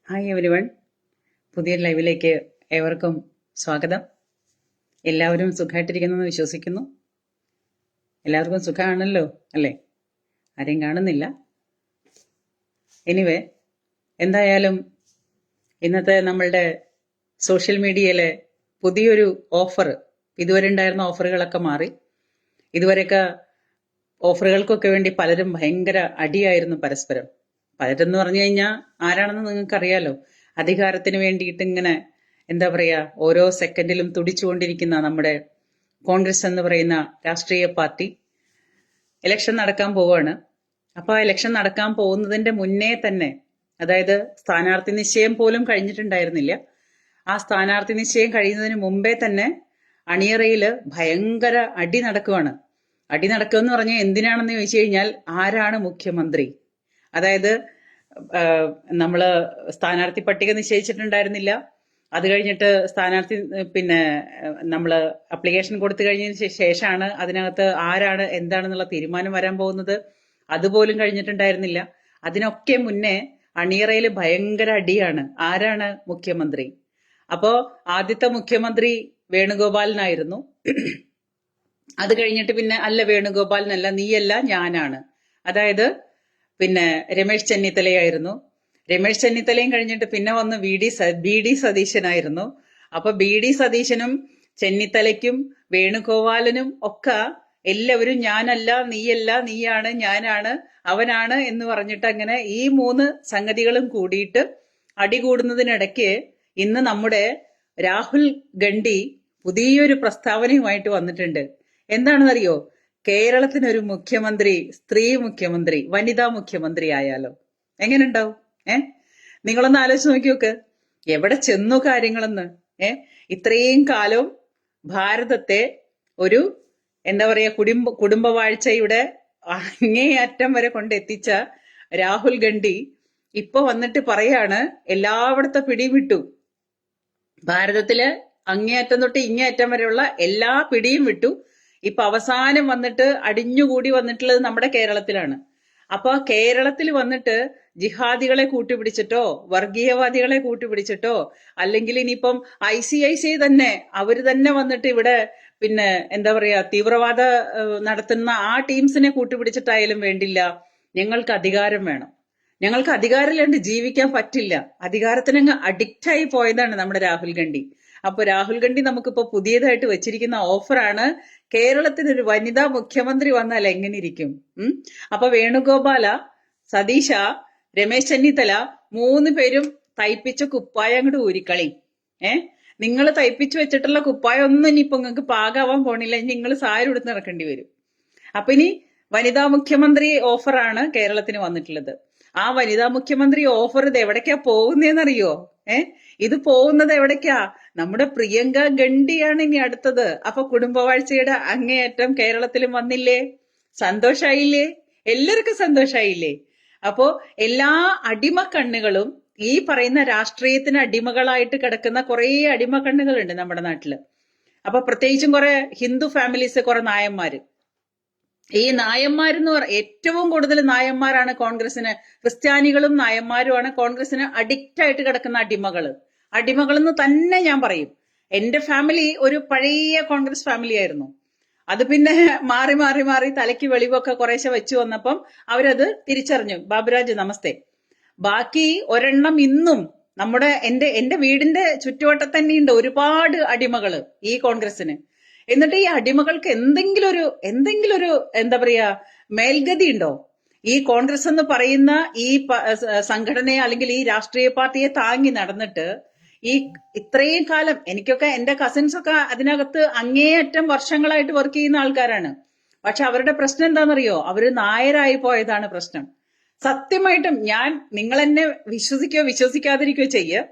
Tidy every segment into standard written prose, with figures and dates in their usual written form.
Hi everyone, പുതിയ ലൈവിലേക്ക് ഏവർക്കും സ്വാഗതം. എല്ലാവരും സുഖമായിട്ടിരിക്കുന്നെന്ന് വിശ്വസിക്കുന്നു. എല്ലാവർക്കും സുഖമാണല്ലോ അല്ലേ? ആരെയും കാണുന്നില്ല. എനിവേ, എന്തായാലും ഇന്നത്തെ നമ്മളുടെ സോഷ്യൽ മീഡിയയിലെ പുതിയൊരു ഓഫർ, ഇതുവരെ ഉണ്ടായിരുന്ന ഓഫറുകളൊക്കെ മാറി. ഇതുവരെയൊക്കെ ഓഫറുകൾക്കൊക്കെ വേണ്ടി പലരും ഭയങ്കര അടിയായിരുന്നു പരസ്പരം. പലരെന്ന് പറഞ്ഞു കഴിഞ്ഞാൽ ആരാണെന്ന് നിങ്ങൾക്കറിയാലോ. അധികാരത്തിന് വേണ്ടിയിട്ട് ഇങ്ങനെ എന്താ പറയാ, ഓരോ സെക്കൻഡിലും തുടിച്ചുകൊണ്ടിരിക്കുന്ന നമ്മുടെ കോൺഗ്രസ് എന്ന് പറയുന്ന രാഷ്ട്രീയ പാർട്ടി ഇലക്ഷൻ നടക്കാൻ പോവാണ്. അപ്പൊ ആ ഇലക്ഷൻ നടക്കാൻ പോകുന്നതിന്റെ മുന്നേ തന്നെ, അതായത് സ്ഥാനാർത്ഥി നിശ്ചയം പോലും കഴിഞ്ഞിട്ടുണ്ടായിരുന്നില്ല, ആ സ്ഥാനാർത്ഥി നിശ്ചയം കഴിയുന്നതിന് മുമ്പേ തന്നെ അണിയറയില് ഭയങ്കര അടി നടക്കുവാണ്. അടി നടക്കുമെന്ന് പറഞ്ഞാൽ എന്തിനാണെന്ന് ചോദിച്ചു കഴിഞ്ഞാൽ, ആരാണ് മുഖ്യമന്ത്രി? അതായത് നമ്മള് സ്ഥാനാർത്ഥി പട്ടിക നിശ്ചയിച്ചിട്ടുണ്ടായിരുന്നില്ല. അത് കഴിഞ്ഞിട്ട് സ്ഥാനാർത്ഥി നമ്മള് അപ്ലിക്കേഷൻ കൊടുത്തു കഴിഞ്ഞതിന് ശേഷമാണ് അതിനകത്ത് ആരാണ് എന്താണെന്നുള്ള തീരുമാനം വരാൻ പോകുന്നത്. അതുപോലും കഴിഞ്ഞിട്ടുണ്ടായിരുന്നില്ല. അതിനൊക്കെ മുന്നേ അണിയറയിൽ ഭയങ്കര അടിയാണ്. ആരാണ് മുഖ്യമന്ത്രി? അപ്പോ ആദ്യത്തെ മുഖ്യമന്ത്രി വേണുഗോപാലനായിരുന്നു. അത് കഴിഞ്ഞിട്ട് പിന്നെ അല്ല, വേണുഗോപാലനല്ല, നീയല്ല, ഞാനാണ്. അതായത് രമേശ് ചെന്നിത്തലയായിരുന്നു. രമേശ് ചെന്നിത്തലയും കഴിഞ്ഞിട്ട് പിന്നെ വന്ന് ബി ഡി സതീശനായിരുന്നു. അപ്പൊ ബി ഡി സതീശനും ചെന്നിത്തലയ്ക്കും വേണുഗോപാലനും ഒക്കെ എല്ലാവരും ഞാനല്ല, നീയല്ല, നീയാണ്, ഞാനാണ്, അവനാണ് എന്ന് പറഞ്ഞിട്ട് അങ്ങനെ ഈ മൂന്ന് സംഗതികളും കൂടിയിട്ട് അടികൂടുന്നതിനിടയ്ക്ക് ഇന്ന് നമ്മുടെ രാഹുൽ ഗണ്ഡി പുതിയൊരു പ്രസ്താവനയുമായിട്ട് വന്നിട്ടുണ്ട്. എന്താണെന്നറിയോ? കേരളത്തിനൊരു മുഖ്യമന്ത്രി, സ്ത്രീ മുഖ്യമന്ത്രി, വനിതാ മുഖ്യമന്ത്രി ആയാലോ എങ്ങനെയുണ്ടാവും? നിങ്ങളൊന്ന് ആലോചിച്ച് നോക്കി നോക്ക്, എവിടെ ചെന്നു കാര്യങ്ങളെന്ന്. ഇത്രയും കാലം ഭാരതത്തെ ഒരു എന്താ പറയാ, കുടുംബവാഴ്ചയുടെ അങ്ങേയറ്റം വരെ കൊണ്ടെത്തിച്ച രാഹുൽ ഗണ്ഡി ഇപ്പൊ വന്നിട്ട് പറയാണ് എല്ലായിടത്തെ പിടിയും വിട്ടു. ഭാരതത്തില് അങ്ങേയറ്റം തൊട്ട് ഇങ്ങേയറ്റം വരെയുള്ള എല്ലാ പിടിയും വിട്ടു. ഇപ്പൊ അവസാനം വന്നിട്ട് അടിഞ്ഞുകൂടി വന്നിട്ടുള്ളത് നമ്മുടെ കേരളത്തിലാണ്. അപ്പൊ കേരളത്തിൽ വന്നിട്ട് ജിഹാദികളെ കൂട്ടുപിടിച്ചിട്ടോ വർഗീയവാദികളെ കൂട്ടുപിടിച്ചിട്ടോ അല്ലെങ്കിൽ ഇനിയിപ്പം ICICI തന്നെ അവര് തന്നെ വന്നിട്ട് ഇവിടെ എന്താ പറയാ, തീവ്രവാദ നടത്തുന്ന ആ ടീംസിനെ കൂട്ടുപിടിച്ചിട്ടായാലും വേണ്ടില്ല, ഞങ്ങൾക്ക് അധികാരം വേണം. ഞങ്ങൾക്ക് അധികാരമില്ലാണ്ട് ജീവിക്കാൻ പറ്റില്ല. അധികാരത്തിനങ്ങ് അഡിക്റ്റായി പോയതാണ് നമ്മുടെ രാഹുൽ ഗണ്ഡി. അപ്പൊ രാഹുൽ ഗണ്ഡി നമുക്കിപ്പോ പുതിയതായിട്ട് വെച്ചിരിക്കുന്ന ഓഫറാണ്, കേരളത്തിനൊരു വനിതാ മുഖ്യമന്ത്രി വന്നാൽ എങ്ങനെ ഇരിക്കും? അപ്പൊ വേണുഗോപാല, സതീശ, രമേശ് ചെന്നിത്തല മൂന്ന് പേരും തയ്പ്പിച്ച കുപ്പായം അങ്ങോട്ട് ഊരിക്കളി. നിങ്ങൾ തയ്പ്പിച്ചു വെച്ചിട്ടുള്ള കുപ്പായം ഒന്നും ഇനിയിപ്പോ നിങ്ങൾക്ക് പാകാവാൻ പോണില്ല. ഇനി നിങ്ങൾ സാരി ഉടുത്ത് നടക്കേണ്ടി വരും. അപ്പൊ ഇനി വനിതാ മുഖ്യമന്ത്രി ഓഫറാണ് കേരളത്തിന് വന്നിട്ടുള്ളത്. ആ വനിതാ മുഖ്യമന്ത്രി ഓഫർ ഇത് എവിടേക്കാ പോകുന്നതെന്നറിയോ? ഇത് പോകുന്നത് എവിടേക്കാ? നമ്മുടെ പ്രിയങ്ക ഗണ്ഡിയാണ് ഇനി അടുത്തത്. അപ്പൊ കുടുംബവാഴ്ചയുടെ അങ്ങേയറ്റം കേരളത്തിലും വന്നില്ലേ? സന്തോഷായില്ലേ? എല്ലാവർക്കും സന്തോഷായില്ലേ? അപ്പോ എല്ലാ അടിമക്കണ്ണുകളും, ഈ പറയുന്ന രാഷ്ട്രീയത്തിന് അടിമകളായിട്ട് കിടക്കുന്ന കുറെ അടിമക്കണ്ണുകളുണ്ട് നമ്മുടെ നാട്ടില്. അപ്പൊ പ്രത്യേകിച്ചും കുറെ ഹിന്ദു ഫാമിലീസ്, കുറെ നായന്മാര്. ഈ നായന്മാരെന്ന് ഏറ്റവും കൂടുതൽ നായന്മാരാണ് കോൺഗ്രസിന്, ക്രിസ്ത്യാനികളും നായന്മാരുമാണ് കോൺഗ്രസിന് അഡിക്റ്റ് ആയിട്ട് കിടക്കുന്ന അടിമകൾ എന്ന് തന്നെ ഞാൻ പറയും. എന്റെ ഫാമിലി ഒരു പഴയ കോൺഗ്രസ് ഫാമിലി ആയിരുന്നു. അത് പിന്നെ മാറി മാറി മാറി തലയ്ക്ക് വെളിവൊക്കെ കുറേശ്ശെ വെച്ചു വന്നപ്പം അവരത് തിരിച്ചറിഞ്ഞു. ബാബുരാജ് നമസ്തേ. ബാക്കി ഒരെണ്ണം ഇന്നും നമ്മുടെ എന്റെ വീടിന്റെ ചുറ്റുവട്ടത്ത് തന്നെയുണ്ട് ഒരുപാട് അടിമകള് ഈ കോൺഗ്രസിന്. എന്നിട്ട് ഈ അടിമകൾക്ക് എന്തെങ്കിലും ഒരു എന്താ പറയാ, മേൽഗതി ഉണ്ടോ? ഈ കോൺഗ്രസ് എന്ന് പറയുന്ന ഈ സംഘടനയെ അല്ലെങ്കിൽ ഈ രാഷ്ട്രീയ പാർട്ടിയെ താങ്ങി നടന്നിട്ട് ഈ ഇത്രയും കാലം, എനിക്കൊക്കെ എന്റെ കസിൻസ് ഒക്കെ അതിനകത്ത് അങ്ങേയറ്റം വർഷങ്ങളായിട്ട് വർക്ക് ചെയ്യുന്ന ആൾക്കാരാണ്. പക്ഷെ അവരുടെ പ്രശ്നം എന്താണെന്നറിയോ? അവര് നായരായി പോയതാണ് പ്രശ്നം. സത്യമായിട്ടും നിങ്ങൾ എന്നെ വിശ്വസിക്കുകയോ വിശ്വസിക്കാതിരിക്കുകയോ ചെയ്യുക.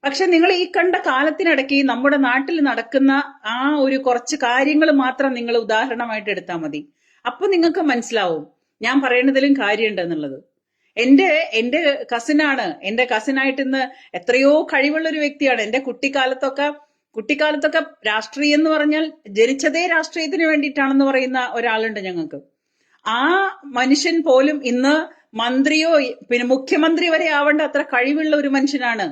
പക്ഷെ നിങ്ങൾ ഈ കണ്ട കാലത്തിനിടയ്ക്ക് നമ്മുടെ നാട്ടിൽ നടക്കുന്ന ആ ഒരു കുറച്ച് കാര്യങ്ങൾ മാത്രം നിങ്ങൾ ഉദാഹരണമായിട്ട് എടുത്താൽ മതി. അപ്പൊ നിങ്ങൾക്ക് മനസ്സിലാവും ഞാൻ പറയുന്നതിലും കാര്യമുണ്ടെന്നുള്ളത്. എന്റെ കസിനാണ്. എന്റെ കസിനായിട്ട് ഇന്ന് എത്രയോ കഴിവുള്ള ഒരു വ്യക്തിയാണ്. എന്റെ കുട്ടിക്കാലത്തൊക്കെ രാഷ്ട്രീയം എന്ന് പറഞ്ഞാൽ ജനിച്ചതേ രാഷ്ട്രീയത്തിന് വേണ്ടിയിട്ടാണെന്ന് പറയുന്ന ഒരാളുണ്ട് ഞങ്ങൾക്ക്. ആ മനുഷ്യൻ പോലും ഇന്ന് മന്ത്രിയോ പിന്നെ മുഖ്യമന്ത്രി വരെ ആവേണ്ട അത്ര കഴിവുള്ള ഒരു മനുഷ്യനാണ്.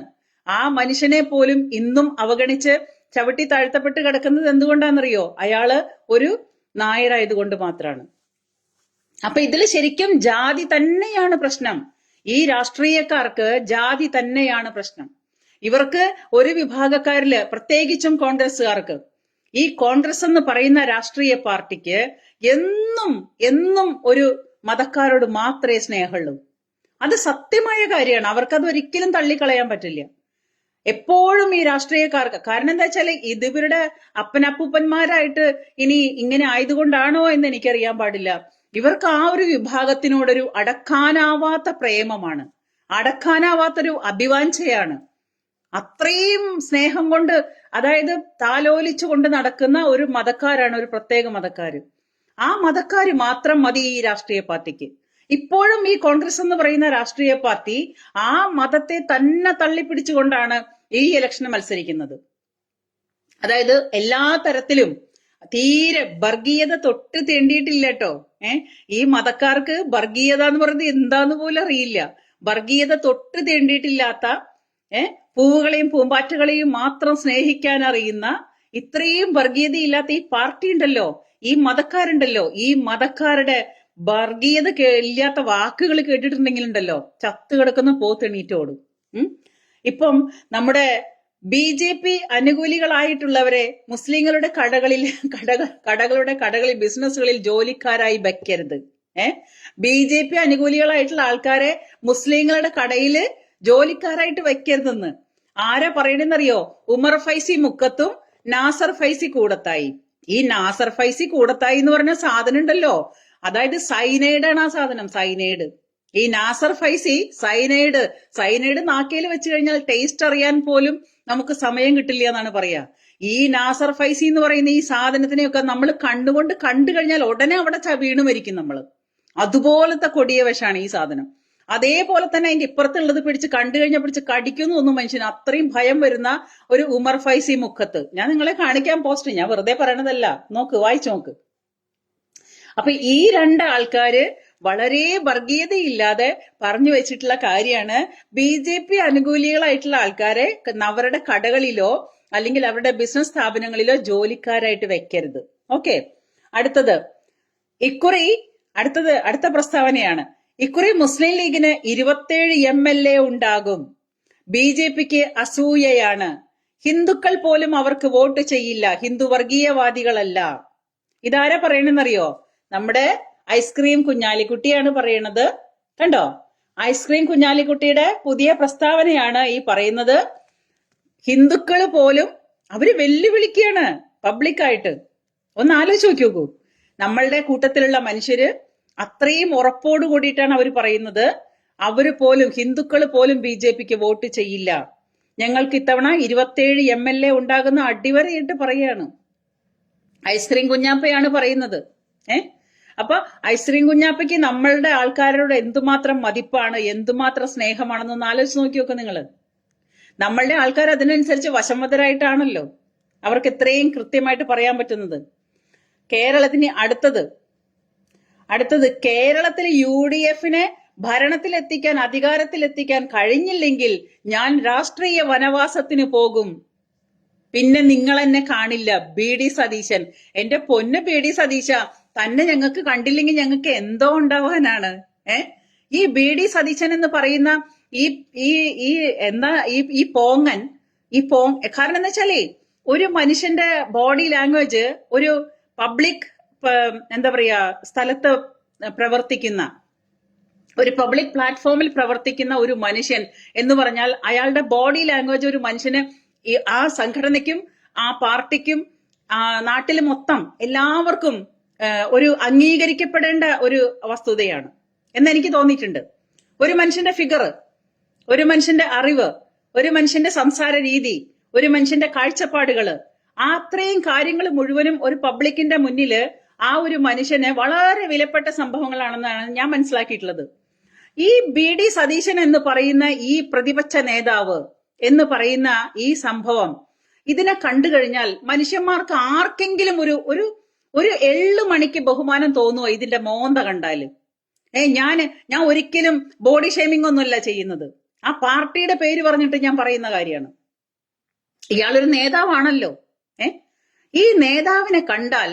ആ മനുഷ്യനെ പോലും ഇന്നും അവഗണിച്ച് ചവിട്ടി താഴ്ത്തപ്പെട്ട് കിടക്കുന്നത് എന്തുകൊണ്ടാണെന്നറിയോ? അയാള് ഒരു നായരായതുകൊണ്ട് മാത്രമാണ്. അപ്പൊ ഇതിൽ ശരിക്കും ജാതി തന്നെയാണ് പ്രശ്നം. ഈ രാഷ്ട്രീയക്കാർക്ക് ജാതി തന്നെയാണ് പ്രശ്നം. ഇവർക്ക് ഒരു വിഭാഗക്കാരില്, പ്രത്യേകിച്ചും കോൺഗ്രസ്സുകാർക്ക്, ഈ കോൺഗ്രസ് എന്ന് പറയുന്ന രാഷ്ട്രീയ പാർട്ടിക്ക് എന്നും എന്നും ഒരു മതക്കാരോട് മാത്രമേ സ്നേഹമുള്ളൂ. അത് സത്യമായ കാര്യമാണ്. അവർക്കത് ഒരിക്കലും തള്ളിക്കളയാൻ പറ്റില്ല. എപ്പോഴും ഈ രാഷ്ട്രീയക്കാർക്ക്, കാരണം എന്താ വെച്ചാല് ഇത് ഇവരുടെ അപ്പനപ്പൂപ്പന്മാരായിട്ട് ഇനി ഇങ്ങനെ ആയതുകൊണ്ടാണോ എന്ന് എനിക്കറിയാൻ പാടില്ല. ഇവർക്ക് ആ ഒരു വിഭാഗത്തിനോടൊരു അടക്കാനാവാത്ത പ്രേമമാണ്, അടക്കാനാവാത്തൊരു അഭിവാഞ്ചയാണ്. അത്രയും സ്നേഹം കൊണ്ട്, അതായത് താലോലിച്ചു കൊണ്ട് നടക്കുന്ന ഒരു മതക്കാരാണ്, ഒരു പ്രത്യേക മതക്കാര്. ആ മതക്കാര് മാത്രം മതി ഈ രാഷ്ട്രീയ പാർട്ടിക്ക്. ഇപ്പോഴും ഈ കോൺഗ്രസ് എന്ന് പറയുന്ന രാഷ്ട്രീയ പാർട്ടി ആ മതത്തെ തന്നെ തള്ളിപ്പിടിച്ചുകൊണ്ടാണ് ഈ ഇലക്ഷന് മത്സരിക്കുന്നത്. അതായത് എല്ലാ തരത്തിലും തീരെ വർഗീയത തൊട്ട് തീണ്ടിയിട്ടില്ല കേട്ടോ. ഈ മതക്കാർക്ക് വർഗീയത എന്ന് പറയുന്നത് എന്താന്ന് പോലും അറിയില്ല. വർഗീയത തൊട്ട് തീണ്ടിയിട്ടില്ലാത്ത, പൂവുകളെയും പൂമ്പാറ്റകളെയും മാത്രം സ്നേഹിക്കാൻ അറിയുന്ന, ഇത്രയും വർഗീയതയില്ലാത്ത ഈ പാർട്ടി ഉണ്ടല്ലോ, ഈ മതക്കാരുണ്ടല്ലോ, ഈ മതക്കാരുടെ വർഗീയത ഇല്ലാത്ത വാക്കുകൾ കേട്ടിട്ടുണ്ടെങ്കിലുണ്ടല്ലോ ചത്തു കിടക്കുന്ന പോത്തെണീറ്റോടും. ഇപ്പം നമ്മുടെ BJP അനുകൂലികളായിട്ടുള്ളവരെ മുസ്ലിങ്ങളുടെ കടകളിൽ ബിസിനസ്സുകളിൽ ജോലിക്കാരായി വെക്കരുത്. BJP അനുകൂലികളായിട്ടുള്ള ആൾക്കാരെ മുസ്ലിങ്ങളുടെ കടയില് ജോലിക്കാരായിട്ട് വെക്കരുതെന്ന് ആരാ പറയണെന്നറിയോ? ഉമർ ഫൈസി മുക്കത്തും നാസർ ഫൈസി കൂടത്തായി. ഈ നാസർ ഫൈസി കൂടത്തായി എന്ന് പറഞ്ഞ സാധനം ഉണ്ടല്ലോ, അതായത് സൈനൈഡ് ആണ് ആ സാധനം, സൈനൈഡ്. ഈ നാസർ ഫൈസി സൈനൈഡ് നാക്കയിൽ വെച്ച് കഴിഞ്ഞാൽ ടേസ്റ്റ് അറിയാൻ പോലും നമുക്ക് സമയം കിട്ടില്ല എന്നാണ് പറയാ. ഈ നാസർ ഫൈസി എന്ന് പറയുന്ന ഈ സാധനത്തിനെയൊക്കെ നമ്മൾ കണ്ടുകൊണ്ട് കണ്ടു കഴിഞ്ഞാൽ ഉടനെ അവിടെ വീണ് മരിക്കും നമ്മള്. അതുപോലത്തെ കൊടിയ വിഷാണ് ഈ സാധനം. അതേപോലെ തന്നെ അതിന്റെ ഇപ്പുറത്തുള്ളത് പിടിച്ച് കണ്ടു കഴിഞ്ഞാൽ പിടിച്ച് കടിക്കുന്നു ഒന്നും മനുഷ്യന് അത്രയും ഭയം വരുന്ന ഒരു ഉമർ ഫൈസി മുഖത്ത്. ഞാൻ നിങ്ങളെ കാണിക്കാൻ പോസ്റ്റ്, ഞാൻ വെറുതെ പറയണതല്ല, നോക്ക്, വായിച്ചു നോക്ക്. അപ്പൊ ഈ രണ്ട് ആൾക്കാര് വളരെ വർഗീയതയില്ലാതെ പറഞ്ഞു വെച്ചിട്ടുള്ള കാര്യമാണ് BJP അനുകൂലികളായിട്ടുള്ള ആൾക്കാരെ അവരുടെ കടകളിലോ അല്ലെങ്കിൽ അവരുടെ ബിസിനസ് സ്ഥാപനങ്ങളിലോ ജോലിക്കാരായിട്ട് വെക്കരുത്. ഓക്കെ, അടുത്ത പ്രസ്താവനയാണ്. ഇക്കുറി മുസ്ലിം ലീഗിന് 27 MLA ഉണ്ടാകും. BJPക്ക് അസൂയയാണ്. ഹിന്ദുക്കൾ പോലും അവർക്ക് വോട്ട് ചെയ്യില്ല. ഹിന്ദു വർഗീയവാദികളല്ല. ഇതാരാ പറയണെന്നറിയോ? നമ്മുടെ ഐസ്ക്രീം കുഞ്ഞാലിക്കുട്ടിയാണ് പറയണത്. കണ്ടോ, ഐസ്ക്രീം കുഞ്ഞാലിക്കുട്ടിയുടെ പുതിയ പ്രസ്താവനയാണ് ഈ പറയുന്നത്. ഹിന്ദുക്കൾ പോലും അവര് വെല്ലുവിളിക്കുകയാണ് പബ്ലിക്കായിട്ട്. ഒന്ന് ആലോചിച്ച് നോക്കൂ. നമ്മളുടെ കൂട്ടത്തിലുള്ള മനുഷ്യര് അത്രയും ഉറപ്പോട് കൂടിയിട്ടാണ് അവർ പറയുന്നത്, ഹിന്ദുക്കൾ പോലും BJPക്ക് വോട്ട് ചെയ്യില്ല. ഞങ്ങൾക്ക് ഇത്തവണ 27 MLA ഉണ്ടാകുന്ന അടിവരയിട്ട് പറയാണ്. ഐസ്ക്രീം കുഞ്ഞാപ്പയാണ് പറയുന്നത്. അപ്പൊ ഐസ്ക്രീം കുഞ്ഞാപ്പയ്ക്ക് നമ്മളുടെ ആൾക്കാരോട് എന്തുമാത്രം മതിപ്പാണ്, എന്തുമാത്രം സ്നേഹമാണെന്നൊന്ന് ആലോചിച്ച് നോക്കി നോക്ക് നിങ്ങള്. നമ്മളുടെ ആൾക്കാർ അതിനനുസരിച്ച് വശംവദരായിട്ടാണല്ലോ അവർക്ക് ഇത്രയും കൃത്യമായിട്ട് പറയാൻ പറ്റുന്നത്. കേരളത്തിന് അടുത്തത് കേരളത്തിൽ UDFനെ ഭരണത്തിലെത്തിക്കാൻ, അധികാരത്തിലെത്തിക്കാൻ കഴിഞ്ഞില്ലെങ്കിൽ ഞാൻ രാഷ്ട്രീയ വനവാസത്തിന് പോകും. പിന്നെ നിങ്ങൾ എന്നെ കാണില്ല. BD സതീശൻ, എന്റെ പൊന്ന് BD സതീശ, തന്നെ ഞങ്ങൾക്ക് കണ്ടില്ലെങ്കിൽ ഞങ്ങൾക്ക് എന്തോ ഉണ്ടാവാനാണ്. ഈ BD സതീശൻ എന്ന് പറയുന്ന കാരണം എന്താ വെച്ചാലേ ഒരു മനുഷ്യന്റെ ബോഡി ലാംഗ്വേജ് ഒരു പബ്ലിക് സ്ഥലത്ത് പ്രവർത്തിക്കുന്ന, ഒരു പബ്ലിക് പ്ലാറ്റ്ഫോമിൽ പ്രവർത്തിക്കുന്ന ഒരു മനുഷ്യൻ എന്ന് പറഞ്ഞാൽ അയാളുടെ ബോഡി ലാംഗ്വേജ് ഒരു മനുഷ്യന് ആ സംഘടനയ്ക്കും ആ പാർട്ടിക്കും നാട്ടിൽ മൊത്തം എല്ലാവർക്കും ഒരു അംഗീകരിക്കപ്പെടേണ്ട ഒരു വസ്തുതയാണ് എന്നെനിക്ക് തോന്നിയിട്ടുണ്ട്. ഒരു മനുഷ്യന്റെ ഫിഗർ, ഒരു മനുഷ്യന്റെ അറിവ്, ഒരു മനുഷ്യന്റെ സംസാര രീതി, ഒരു മനുഷ്യന്റെ കാഴ്ചപ്പാടുകള്, അത്രയും കാര്യങ്ങൾ മുഴുവനും ഒരു പബ്ലിക്കിന്റെ മുന്നില് ആ ഒരു മനുഷ്യന് വളരെ വിലപ്പെട്ട സംഭവങ്ങളാണെന്നാണ് ഞാൻ മനസ്സിലാക്കിയിട്ടുള്ളത്. ഈ BD സതീശൻ എന്ന് പറയുന്ന ഈ പ്രതിപക്ഷ നേതാവ് എന്ന് പറയുന്ന ഈ സംഭവം, ഇതിനെ കണ്ടു കഴിഞ്ഞാൽ മനുഷ്യന്മാർക്ക് ആർക്കെങ്കിലും ഒരു എള്ളുമണിക്ക് ബഹുമാനം തോന്നുമോ ഇതിന്റെ മോന്ത കണ്ടാല്? ഞാൻ ഒരിക്കലും ബോഡി ഷേമിംഗ് ഒന്നുമല്ല ചെയ്യുന്നത്. ആ പാർട്ടിയുടെ പേര് പറഞ്ഞിട്ട് ഞാൻ പറയുന്ന കാര്യമാണ്. ഇയാളൊരു നേതാവാണല്ലോ. ഈ നേതാവിനെ കണ്ടാൽ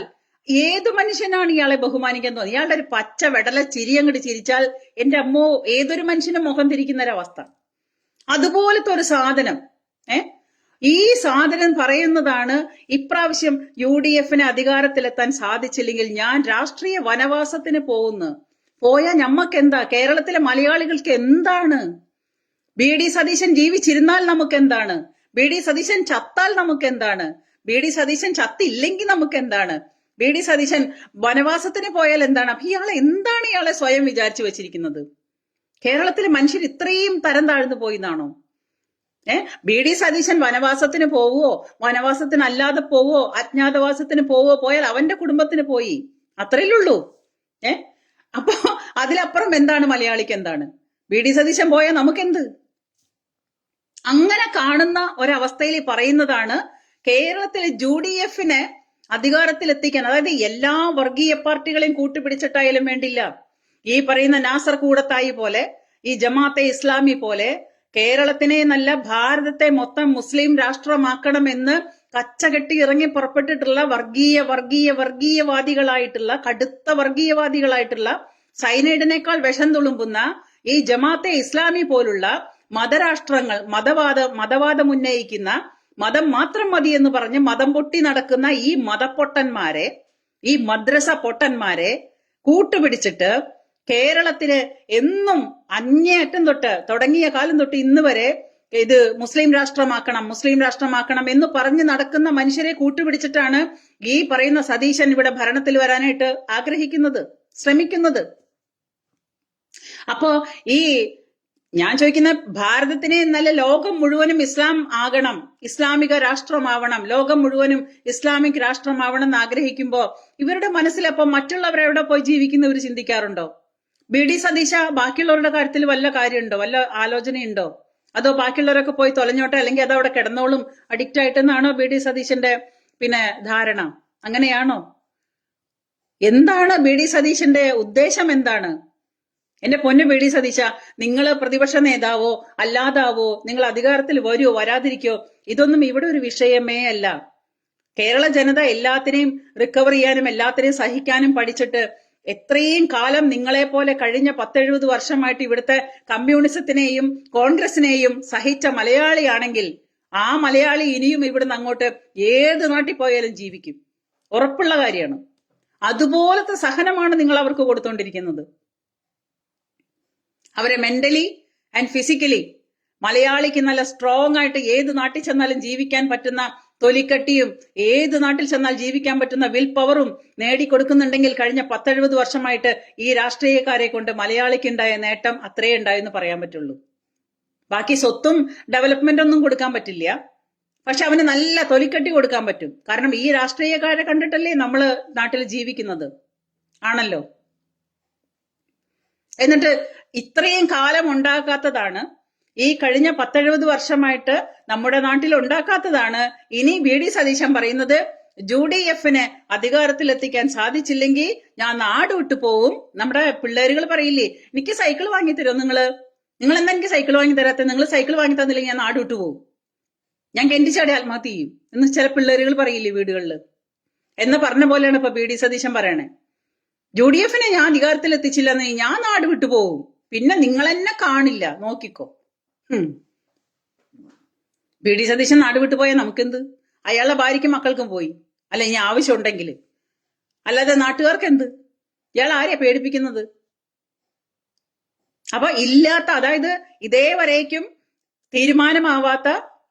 ഏതു മനുഷ്യനാണ് ഇയാളെ ബഹുമാനിക്കാൻ തോന്നുന്നത്? ഇയാളുടെ ഒരു പച്ച വെടല ചിരി അങ്ങോട്ട് ചിരിച്ചാൽ എന്റെ അമ്മോ ഏതൊരു മനുഷ്യന്റെ മുഖം തിരിക്കുന്ന ഒരവസ്ഥ. അതുപോലത്തെ ഒരു സാധനം. ഈ സാധനം പറയുന്നതാണ് ഇപ്രാവശ്യം UDF-ന് അധികാരത്തിലെത്താൻ സാധിച്ചില്ലെങ്കിൽ ഞാൻ രാഷ്ട്രീയ വനവാസത്തിന് പോയാൽ ഞമ്മക്കെന്താ? കേരളത്തിലെ മലയാളികൾക്ക് എന്താണ്? BD സതീശൻ ജീവിച്ചിരുന്നാൽ നമുക്ക് എന്താണ്? BD സതീശൻ ചത്താൽ നമുക്ക് എന്താണ്? BD സതീശൻ ചത്തില്ലെങ്കിൽ നമുക്ക് എന്താണ്? BD സതീശൻ വനവാസത്തിന് പോയാൽ എന്താണ്? അപ്പൊ എന്താണ് ഇയാളെ സ്വയം വിചാരിച്ചു വെച്ചിരിക്കുന്നത്? കേരളത്തിലെ മനുഷ്യർ ഇത്രയും തരം താഴ്ന്നു പോയിന്നാണോ? BD സതീശൻ വനവാസത്തിന് പോവോ, വനവാസത്തിന് അല്ലാതെ പോവോ, അജ്ഞാതവാസത്തിന് പോയാൽ അവന്റെ കുടുംബത്തിന് പോയി, അത്രയുള്ളൂ. അപ്പൊ അതിലപ്പുറം എന്താണ് മലയാളിക്ക്? എന്താണ്? BD സതീശൻ പോയാൽ നമുക്കെന്ത്? അങ്ങനെ കാണുന്ന ഒരവസ്ഥയിൽ പറയുന്നതാണ് കേരളത്തിലെ UDF-നെ അധികാരത്തിലെത്തിക്കാൻ. അതായത് എല്ലാ വർഗീയ പാർട്ടികളെയും കൂട്ടുപിടിച്ചിട്ടായാലും വേണ്ടില്ല. ഈ പറയുന്ന നാസർ കൂടത്തായി പോലെ, ഈ ജമാഅത്തെ ഇസ്ലാമി പോലെ കേരളത്തിനെ നല്ല ഭാരതത്തെ മൊത്തം മുസ്ലിം രാഷ്ട്രമാക്കണമെന്ന് കച്ചകെട്ടി ഇറങ്ങി പുറപ്പെട്ടിട്ടുള്ള വർഗീയവാദികളായിട്ടുള്ള കടുത്ത വർഗീയവാദികളായിട്ടുള്ള സൈനൈഡിനേക്കാൾ വിഷം തുളുമ്പുന്ന ഈ ജമാഅത്തെ ഇസ്ലാമി പോലുള്ള മതരാഷ്ട്രങ്ങൾ, മതവാദം ഉന്നയിക്കുന്ന, മതം മാത്രം മതി എന്ന് പറഞ്ഞ് മതം പൊട്ടി നടക്കുന്ന ഈ മതപ്പൊട്ടന്മാരെ, ഈ മദ്രസ പൊട്ടന്മാരെ കൂട്ടുപിടിച്ചിട്ട് കേരളത്തില് എന്നും അങ്ങേയറ്റം തൊട്ട് തുടങ്ങിയ കാലം തൊട്ട് ഇന്ന് വരെ ഇത് മുസ്ലിം രാഷ്ട്രമാക്കണം എന്ന് പറഞ്ഞ് നടക്കുന്ന മനുഷ്യരെ കൂട്ടുപിടിച്ചിട്ടാണ് ഈ പറയുന്ന സതീശൻ ഇവിടെ ഭരണത്തിൽ വരാനായിട്ട് ആഗ്രഹിക്കുന്നത്, ശ്രമിക്കുന്നത്. അപ്പോ ഞാൻ ചോദിക്കുന്ന ഭാരതത്തിനെ നല്ല ലോകം മുഴുവനും ഇസ്ലാം ആകണം, ഇസ്ലാമിക രാഷ്ട്രമാവണം, ലോകം മുഴുവനും ഇസ്ലാമിക് രാഷ്ട്രമാവണം എന്ന് ആഗ്രഹിക്കുമ്പോ ഇവരുടെ മനസ്സിൽ അപ്പൊ മറ്റുള്ളവരെവിടെ പോയി ജീവിക്കുന്നവർ ചിന്തിക്കാറുണ്ടോ? BD സതീശ ബാക്കിയുള്ളവരുടെ കാര്യത്തിൽ വല്ല കാര്യമുണ്ടോ, വല്ല ആലോചനയുണ്ടോ? അതോ ബാക്കിയുള്ളവരൊക്കെ പോയി തൊലഞ്ഞോട്ടെ, അല്ലെങ്കിൽ അതവിടെ കിടന്നോളും അഡിക്റ്റ് ആയിട്ടെന്നാണോ BD സതീശന്റെ ധാരണ? അങ്ങനെയാണോ? എന്താണ് BD സതീശന്റെ ഉദ്ദേശം? എന്താണ്? എന്റെ പൊന്നു BD സതീശ, നിങ്ങൾ പ്രതിപക്ഷ നേതാവോ അല്ലാതാവോ, നിങ്ങൾ അധികാരത്തിൽ വരുമോ വരാതിരിക്കോ, ഇതൊന്നും ഇവിടെ ഒരു വിഷയമേ അല്ല. കേരള ജനത എല്ലാത്തിനെയും റിക്കവർ ചെയ്യാനും എല്ലാത്തിനെയും സഹിക്കാനും പഠിച്ചിട്ട് എത്രയും കാലം നിങ്ങളെ പോലെ കഴിഞ്ഞ 10-70 വർഷമായിട്ട് ഇവിടുത്തെ കമ്മ്യൂണിസത്തിനെയും കോൺഗ്രസിനെയും സഹിച്ച മലയാളിയാണെങ്കിൽ ആ മലയാളി ഇനിയും ഇവിടുന്ന് അങ്ങോട്ട് ഏത് നാട്ടിൽ പോയാലും ജീവിക്കും, ഉറപ്പുള്ള കാര്യമാണ്. അതുപോലത്തെ സഹനമാണ് നിങ്ങൾ അവർക്ക് കൊടുത്തോണ്ടിരിക്കുന്നത്. അവരെ മെന്റലി ആൻഡ് ഫിസിക്കലി മലയാളിക്ക് നല്ല സ്ട്രോങ് ആയിട്ട് ഏത് നാട്ടിൽ ചെന്നാലും ജീവിക്കാൻ പറ്റുന്ന തൊലിക്കട്ടിയും, ഏത് നാട്ടിൽ ചെന്നാൽ ജീവിക്കാൻ പറ്റുന്ന വിൽ പവറും നേടിക്കൊടുക്കുന്നുണ്ടെങ്കിൽ കഴിഞ്ഞ 10-70 വർഷമായിട്ട് ഈ രാഷ്ട്രീയക്കാരെ കൊണ്ട് മലയാളിക്ക് ഉണ്ടായ നേട്ടം അത്രേ ഉണ്ടായെന്ന് പറയാൻ പറ്റുള്ളൂ. ബാക്കി സ്വത്തും ഡെവലപ്മെന്റ് ഒന്നും കൊടുക്കാൻ പറ്റില്ല, പക്ഷെ അവന് നല്ല തൊലിക്കട്ടി കൊടുക്കാൻ പറ്റും. കാരണം ഈ രാഷ്ട്രീയക്കാരെ കണ്ടിട്ടല്ലേ നമ്മള് നാട്ടിൽ ജീവിക്കുന്നത്, ആണല്ലോ. എന്നിട്ട് ഇത്രയും കാലം ഉണ്ടാക്കാത്തതാണ്, ഈ കഴിഞ്ഞ 10-70 വർഷമായിട്ട് നമ്മുടെ നാട്ടിൽ ഉണ്ടാക്കാത്തതാണ് ഇനി BD സതീശൻ പറയുന്നത് UDF-ന് അധികാരത്തിലെത്തിക്കാൻ സാധിച്ചില്ലെങ്കിൽ ഞാൻ നാട് വിട്ടു പോവും. നമ്മുടെ പിള്ളേരുകൾ പറയില്ലേ, എനിക്ക് സൈക്കിൾ വാങ്ങി തരുമോ നിങ്ങൾ എന്താ എനിക്ക് സൈക്കിൾ വാങ്ങി തരാത്ത? നിങ്ങൾ സൈക്കിൾ വാങ്ങി തന്നില്ലെങ്കിൽ ഞാൻ നാട് വിട്ടു പോവും, ഞാൻ കെന്റിച്ചാടി ആത്മഹത്യ ചെയ്യും എന്ന് ചില പിള്ളേരുകൾ പറയില്ലേ വീടുകളിൽ. എന്ന് പറഞ്ഞ പോലെയാണ് ഇപ്പൊ BD സതീശൻ പറയണേ. UDF-നെ ഞാൻ അധികാരത്തിൽ എത്തിച്ചില്ലെന്ന് ഞാൻ നാട് വിട്ടു പോവും, പിന്നെ നിങ്ങളെന്നെ കാണില്ല, നോക്കിക്കോ. BD സതീശൻ നാട് വിട്ടുപോയാൽ നമുക്കെന്ത്? അയാളുടെ ഭാര്യയ്ക്കും മക്കൾക്കും പോയി, അല്ല ഇനി ആവശ്യം ഉണ്ടെങ്കിൽ, അല്ലാതെ നാട്ടുകാർക്ക് എന്ത്? ഇയാൾ ആരെയാ പേടിപ്പിക്കുന്നത്? അപ്പൊ ഇല്ലാത്ത, അതായത് ഇതേവരേക്കും തീരുമാനമാവാത്ത,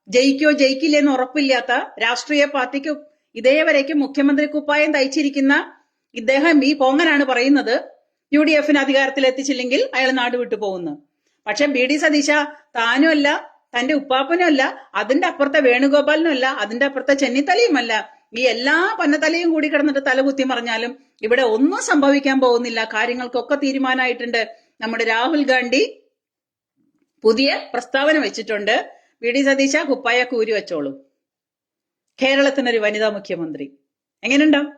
ജയിക്കോ ജയിക്കില്ലെന്ന് ഉറപ്പില്ലാത്ത രാഷ്ട്രീയ പാർട്ടിക്ക് ഇതേവരേക്കും മുഖ്യമന്ത്രി കുപ്പായം തയ്ച്ചിരിക്കുന്ന ഇദ്ദേഹം ഈ പോങ്ങനാണ് പറയുന്നത് UDF-ന് അധികാരത്തിൽ എത്തിച്ചില്ലെങ്കിൽ അയാൾ നാട് വിട്ടു പോകുന്നു. പക്ഷെ BD സതീശ താനും അല്ല, തന്റെ ഉപ്പാപ്പനും അല്ല, അതിന്റെ അപ്പുറത്തെ വേണുഗോപാലിനും അല്ല, അതിന്റെ അപ്പുറത്തെ ചെന്നിത്തലയുമല്ല, ഈ എല്ലാ പന്നത്തലയും കൂടി കിടന്നിട്ട് തലകുത്തി മറിഞ്ഞാലും ഇവിടെ ഒന്നും സംഭവിക്കാൻ പോകുന്നില്ല. കാര്യങ്ങൾക്കൊക്കെ തീരുമാനമായിട്ടുണ്ട്. നമ്മുടെ രാഹുൽ ഗാന്ധി പുതിയ പ്രസ്താവന വെച്ചിട്ടുണ്ട്, BD സതീശ കുപ്പായ കൂരി വെച്ചോളൂ, കേരളത്തിനൊരു വനിതാ മുഖ്യമന്ത്രി. എങ്ങനെയുണ്ടാവും?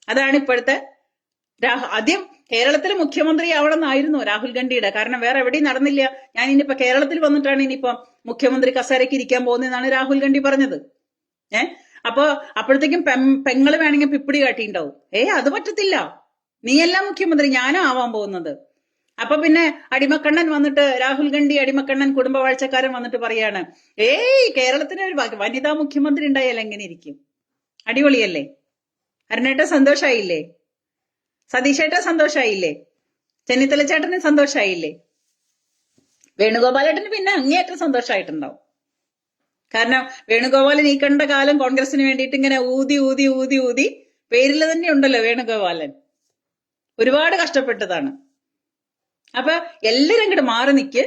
അതാണ് ഇപ്പോഴത്തെ ആദ്യം കേരളത്തിൽ മുഖ്യമന്ത്രി ആവണമെന്നായിരുന്നു രാഹുൽ ഗാന്ധിയുടെ. കാരണം വേറെ എവിടെയും നടന്നില്ല. ഞാൻ ഇനിയിപ്പോ കേരളത്തിൽ വന്നിട്ടാണ് ഇനിയിപ്പോ മുഖ്യമന്ത്രി കസേരയ്ക്ക് ഇരിക്കാൻ പോകുന്നതെന്നാണ് രാഹുൽ ഗാന്ധി പറഞ്ഞത്. അപ്പൊ അപ്പോഴത്തേക്കും പെങ്ങള് വേണമെങ്കിൽ പിപ്പിടി കാട്ടിണ്ടാവും. അത് പറ്റത്തില്ല, നീയല്ല മുഖ്യമന്ത്രി, ഞാനാ ആവാൻ പോകുന്നത്. അപ്പൊ പിന്നെ അടിമക്കണ്ണൻ വന്നിട്ട്, രാഹുൽ ഗാന്ധി അടിമക്കണ്ണൻ കുടുംബവാഴ്ചക്കാരൻ വന്നിട്ട് പറയാണ്, കേരളത്തിന് ഒരു വനിതാ മുഖ്യമന്ത്രി ഉണ്ടായാൽ എങ്ങനെ ഇരിക്കും? അടിപൊളിയല്ലേ? അരുണേട്ട സന്തോഷായില്ലേ? സതീശേട്ട സന്തോഷായില്ലേ? ചെന്നിത്തല ചേട്ടന് സന്തോഷായില്ലേ? വേണുഗോപാലേട്ടന് പിന്നെ അങ്ങേയറ്റം സന്തോഷമായിട്ടുണ്ടാവും. കാരണം വേണുഗോപാലൻ ഈ കണ്ട കാലം കോൺഗ്രസിന് വേണ്ടിയിട്ട് ഇങ്ങനെ ഊതി ഊതി ഊതി ഊതി, പേരിൽ തന്നെ ഉണ്ടല്ലോ വേണുഗോപാലൻ, ഒരുപാട് കഷ്ടപ്പെട്ടതാണ്. അപ്പൊ എല്ലാരും അങ്ങോട്ട് മാറി നിക്ക്,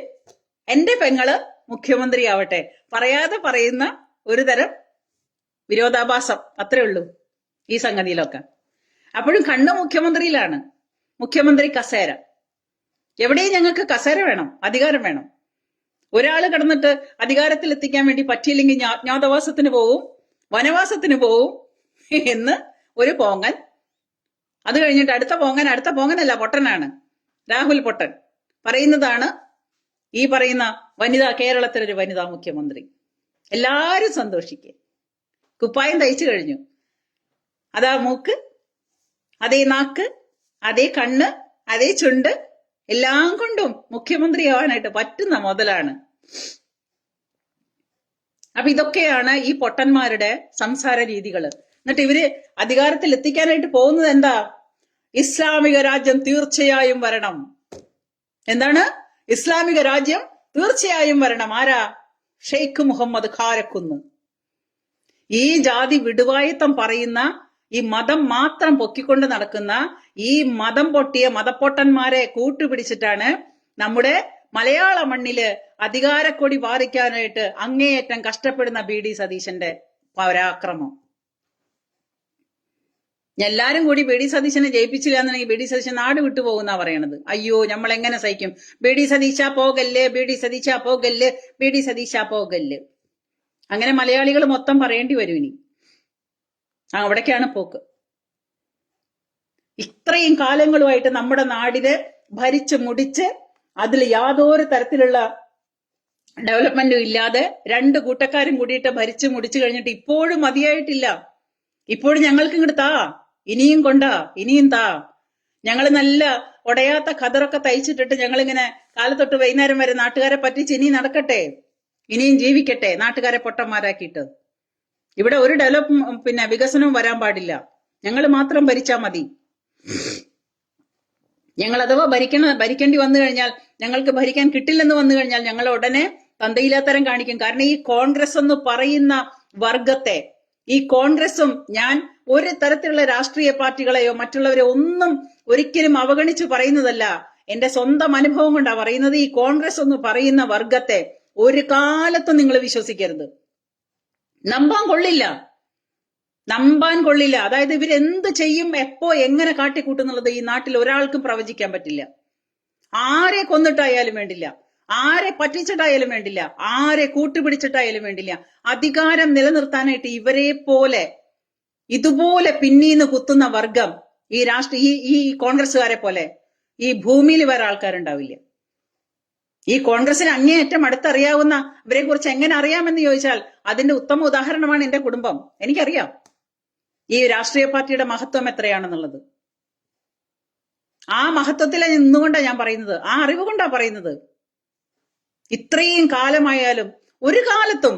എന്റെ പെങ്ങള് മുഖ്യമന്ത്രി ആവട്ടെ, പറയാതെ പറയുന്ന ഒരു തരം വിരോധാഭാസം, അത്രേ ഉള്ളൂ ഈ സംഗതിയിലൊക്കെ. അപ്പോഴും കണ്ണ് മുഖ്യമന്ത്രിയിലാണ്, മുഖ്യമന്ത്രി കസേര. എവിടെയും ഞങ്ങൾക്ക് കസേര വേണം, അധികാരം വേണം. ഒരാള് കിടന്നിട്ട് അധികാരത്തിൽ എത്തിക്കാൻ വേണ്ടി പറ്റിയില്ലെങ്കിൽ അജ്ഞാതവാസത്തിന് പോവും, വനവാസത്തിന് പോവും എന്ന് ഒരു പോങ്ങൻ. അത് കഴിഞ്ഞിട്ട് അടുത്ത പോങ്ങനല്ല, പൊട്ടനാണ് രാഹുൽ പൊട്ടൻ പറയുന്നതാണ് ഈ പറയുന്ന കേരളത്തിലൊരു വനിതാ മുഖ്യമന്ത്രി. എല്ലാരും സന്തോഷിക്കേ. കുപ്പായം തയ്ച്ചു കഴിഞ്ഞു. അതാ മൂക്ക്, അതേ നാക്ക്, അതേ കണ്ണ്, അതേ ചുണ്ട്, എല്ലാം കൊണ്ടും മുഖ്യമന്ത്രിയാവാനായിട്ട് പറ്റുന്ന മുതലാണ്. അപ്പൊ ഇതൊക്കെയാണ് ഈ പൊട്ടന്മാരുടെ സംസാര രീതികള്. എന്നിട്ട് ഇവര് അധികാരത്തിൽ എത്തിക്കാനായിട്ട് പോകുന്നത് എന്താ? ഇസ്ലാമിക രാജ്യം തീർച്ചയായും വരണം. എന്താണ്? ഇസ്ലാമിക രാജ്യം തീർച്ചയായും വരണം. ആരാ? ഷെയ്ഖ് മുഹമ്മദ് ഖാരക്കുന്ന്. ഈ ജാതി വിടുവായിത്തം പറയുന്ന, ഈ മതം മാത്രം പൊക്കിക്കൊണ്ട് നടക്കുന്ന ഈ മതം പൊട്ടിയ മതപ്പൊട്ടന്മാരെ കൂട്ടുപിടിച്ചിട്ടാണ് നമ്മുടെ മലയാള മണ്ണില് അധികാരക്കൊടി പാറിക്കാനായിട്ട് അങ്ങേയറ്റം കഷ്ടപ്പെടുന്ന ബി ഡി സതീശന്റെ പരാക്രമം. എല്ലാരും കൂടി ബി ഡി സതീശനെ ജയിപ്പിച്ചില്ല എന്നുണ്ടെങ്കിൽ ബി ഡി സതീശൻ നാട് വിട്ടുപോകുന്നാ പറയണത്. അയ്യോ, നമ്മൾ എങ്ങനെ സഹിക്കും? ബി ഡി സതീശ പോകല്ലേ, ബി ഡി സതീശ പോകല്ല്, ബി ഡി സതീശ പോകല്ല്. അങ്ങനെ മലയാളികൾ മൊത്തം പറയേണ്ടി വരും ഇനി. അവിടേക്കാണ് പോക്ക്. ഇത്രയും കാലങ്ങളുമായിട്ട് നമ്മുടെ നാടിനെ ഭരിച്ച് മുടിച്ച് അതിൽ യാതൊരു തരത്തിലുള്ള ഡെവലപ്മെന്റും ഇല്ലാതെ രണ്ട് കൂട്ടക്കാരും കൂടിയിട്ട് ഭരിച്ച് മുടിച്ചു കഴിഞ്ഞിട്ട് ഇപ്പോഴും മതിയായിട്ടില്ല. ഇപ്പോഴും ഞങ്ങൾക്ക് ഇങ്ങോട്ട് താ, ഇനിയും കൊണ്ടാ, ഇനിയും താ. ഞങ്ങൾ നല്ല ഉടയാത്ത ഖദറൊക്കെ തയ്ച്ചിട്ടിട്ട് ഞങ്ങളിങ്ങനെ കാലത്തൊട്ട് വൈകുന്നേരം വരെ നാട്ടുകാരെ പറ്റിച്ച് ഇനി നടക്കട്ടെ, ഇനിയും ജീവിക്കട്ടെ നാട്ടുകാരെ പൊട്ടന്മാരാക്കിയിട്ട്. ഇവിടെ ഒരു വികസനവും വരാൻ പാടില്ല. ഞങ്ങൾ മാത്രം ഭരിച്ചാ മതി. ഞങ്ങൾ അഥവാ ഭരിക്കേണ്ടി വന്നു കഴിഞ്ഞാൽ, ഞങ്ങൾക്ക് ഭരിക്കാൻ കിട്ടില്ലെന്ന് വന്നു കഴിഞ്ഞാൽ ഞങ്ങൾ ഉടനെ തന്തയില്ലാത്തരം കാണിക്കും. കാരണം ഈ കോൺഗ്രസ് എന്ന് പറയുന്ന വർഗത്തെ, ഈ കോൺഗ്രസും, ഞാൻ ഒരു തരത്തിലുള്ള രാഷ്ട്രീയ പാർട്ടികളെയോ മറ്റുള്ളവരെ ഒന്നും ഒരിക്കലും അവഗണിച്ച് പറയുന്നതല്ല, എന്റെ സ്വന്തം അനുഭവം കൊണ്ടാ പറയുന്നത്. ഈ കോൺഗ്രസ് എന്ന് പറയുന്ന വർഗത്തെ ഒരു കാലത്തും നിങ്ങൾ വിശ്വസിക്കരുത്. നമ്പാൻ കൊള്ളില്ല. അതായത് ഇവരെന്ത് ചെയ്യും, എപ്പോ എങ്ങനെ കാട്ടിക്കൂട്ടുന്നുള്ളത് ഈ നാട്ടിൽ ഒരാൾക്കും പ്രവചിക്കാൻ പറ്റില്ല. ആരെ കൊന്നിട്ടായാലും വേണ്ടില്ല, ആരെ പറ്റിച്ചിട്ടായാലും വേണ്ടില്ല, ആരെ കൂട്ടുപിടിച്ചിട്ടായാലും വേണ്ടില്ല, അധികാരം നിലനിർത്താനായിട്ട് ഇവരെ പോലെ ഇതുപോലെ പിന്നീന്ന് കുത്തുന്ന വർഗം, ഈ കോൺഗ്രസ്സുകാരെ പോലെ ഈ ഭൂമിയിൽ വേറെ ആൾക്കാരുണ്ടാവില്ല. ഈ കോൺഗ്രസിന് അങ്ങേയറ്റം അടുത്തറിയാവുന്ന ഇവരെ കുറിച്ച് എങ്ങനെ അറിയാമെന്ന് ചോദിച്ചാൽ അതിന്റെ ഉത്തമ ഉദാഹരണമാണ് എന്റെ കുടുംബം. എനിക്കറിയാം ഈ രാഷ്ട്രീയ പാർട്ടിയുടെ മഹത്വം എത്രയാണെന്നുള്ളത്. ആ മഹത്വത്തിലെ നിന്നുകൊണ്ടാണ് ഞാൻ പറയുന്നത്, ആ അറിവ് കൊണ്ടാ പറയുന്നത്. ഇത്രയും കാലമായാലും ഒരു കാലത്തും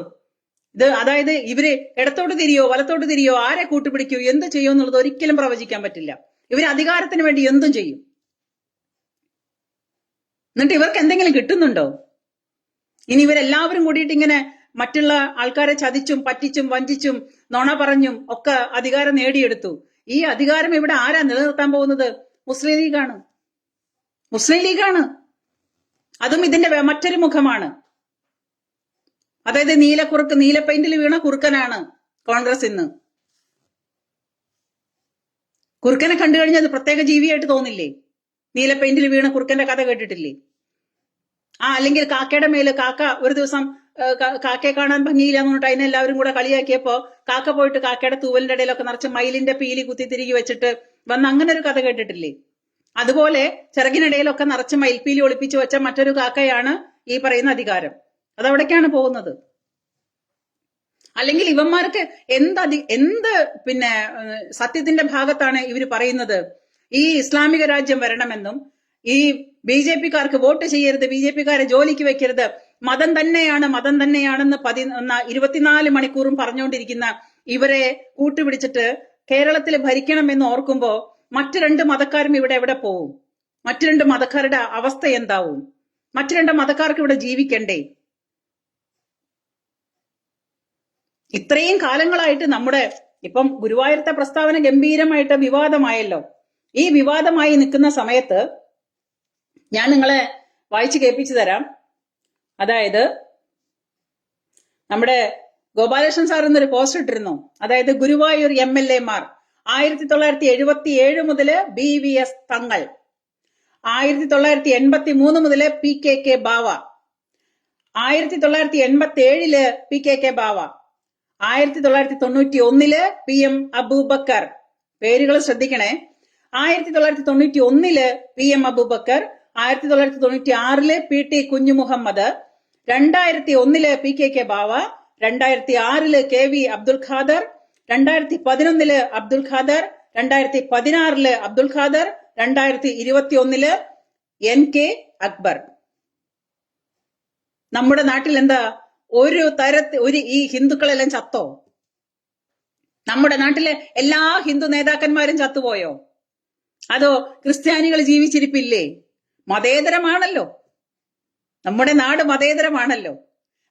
അതായത് ഇവര് ഇടത്തോട്ട് തിരിയോ വലത്തോട്ട് തിരിയോ, ആരെ കൂട്ടുപിടിക്കോ, എന്ത് ചെയ്യോ എന്നുള്ളത് ഒരിക്കലും പ്രവചിക്കാൻ പറ്റില്ല. ഇവര് അധികാരത്തിന് വേണ്ടി എന്തും ചെയ്യും. എന്നിട്ട് ഇവർക്ക് എന്തെങ്കിലും കിട്ടുന്നുണ്ടോ? ഇനി ഇവരെല്ലാവരും കൂടിയിട്ട് ഇങ്ങനെ മറ്റുള്ള ആൾക്കാരെ ചതിച്ചും പറ്റിച്ചും വഞ്ചിച്ചും നുണ പറഞ്ഞും ഒക്കെ അധികാരം നേടിയെടുത്തു. ഈ അധികാരം ഇവിടെ ആരാ നിലനിർത്താൻ പോകുന്നത്? മുസ്ലിം ലീഗാണ്. അതും ഇതിന്റെ മറ്റൊരു മുഖമാണ്. അതായത് നീല പെയിന്റിൽ വീണ കുറുക്കനാണ് കോൺഗ്രസ് ഇന്ന്. കുറുക്കനെ കണ്ടു കഴിഞ്ഞാൽ അത് പ്രത്യേക ജീവിയായിട്ട് തോന്നില്ലേ? നീല പെയിന്റിൽ വീണ കുറുക്കന്റെ കഥ കേട്ടിട്ടില്ലേ? അല്ലെങ്കിൽ കാക്കയുടെ മേല് കാക്ക ഒരു ദിവസം കാക്കയെ കാണാൻ ഭംഗിയില്ല എന്ന് പറഞ്ഞിട്ട് അതിനെ എല്ലാവരും കൂടെ കളിയാക്കിയപ്പോ കാക്ക പോയിട്ട് കാക്കയുടെ തൂവലിന്റെ ഇടയിലൊക്കെ നിറച്ച് മയിലിന്റെ പീലി കുത്തി തിരികെ വെച്ചിട്ട് വന്ന് അങ്ങനെ ഒരു കഥ കേട്ടിട്ടില്ലേ? അതുപോലെ ചിറകിനിടയിലൊക്കെ നിറച്ച് മയിൽപ്പീലി ഒളിപ്പിച്ചു വെച്ച മറ്റൊരു കാക്കയാണ് ഈ പറയുന്ന അധികാരം. അതവിടേക്കാണ് പോകുന്നത്. അല്ലെങ്കിൽ ഇവന്മാർക്ക് എന്ത് പിന്നെ സത്യത്തിന്റെ ഭാഗത്താണ് ഇവർ പറയുന്നത്? ഈ ഇസ്ലാമിക രാജ്യം വരണമെന്നും ഈ BJP-കാർക്ക് വോട്ട് ചെയ്യരുത്, BJP-കാരെ ജോലിക്ക് വെക്കരുത്, മതം തന്നെയാണെന്ന് 24 മണിക്കൂറും പറഞ്ഞുകൊണ്ടിരിക്കുന്ന ഇവരെ കൂട്ടുപിടിച്ചിട്ട് കേരളത്തിൽ ഭരിക്കണമെന്ന് ഓർക്കുമ്പോ മറ്റു 2 മതക്കാരും ഇവിടെ എവിടെ പോവും? മറ്റു 2 മതക്കാരുടെ അവസ്ഥ എന്താവും? മറ്റു 2 മതക്കാർക്ക് ഇവിടെ ജീവിക്കണ്ടേ? ഇത്രയും കാലങ്ങളായിട്ട് നമ്മുടെ ഇപ്പം ഗുരുവായൂരത്തെ പ്രസ്താവന ഗംഭീരമായിട്ട് വിവാദമായല്ലോ. ഈ വിവാദമായി നിൽക്കുന്ന സമയത്ത് ഞാൻ നിങ്ങളെ വായിച്ചു കേൾപ്പിച്ചു തരാം. അതായത് നമ്മുടെ ഗോപാലകൃഷ്ണൻ സാർ എന്നൊരു പോസ്റ്റ് ഇട്ടിരുന്നു. അതായത് ഗുരുവായൂർ MLA-മാർ 1977 മുതല് BVS തങ്ങൾ, 1983 മുതല് PKK ബാവ, 1987 PKK ബാവ, 1991 PM അബൂബക്കർ. പേരുകൾ ശ്രദ്ധിക്കണേ. 1991 PM Abubakar, 1996 PT Kunjumuhammad, 2001 PKK ബാവ, 2006 KV അബ്ദുൽ ഖാദർ, 2011 അബ്ദുൽ ഖാദർ, 2016 അബ്ദുൽ ഖാദർ, 2021 NK അക്ബർ. നമ്മുടെ നാട്ടിൽ എന്താ ഒരു ഈ ഹിന്ദുക്കളെല്ലാം ചത്തോ? നമ്മുടെ നാട്ടിലെ എല്ലാ ഹിന്ദു നേതാക്കന്മാരും ചത്തുപോയോ? അതോ ക്രിസ്ത്യാനികൾ ജീവിച്ചിരിപ്പില്ലേ? മതേതരമാണല്ലോ നമ്മുടെ നാട്, മതേതരമാണല്ലോ.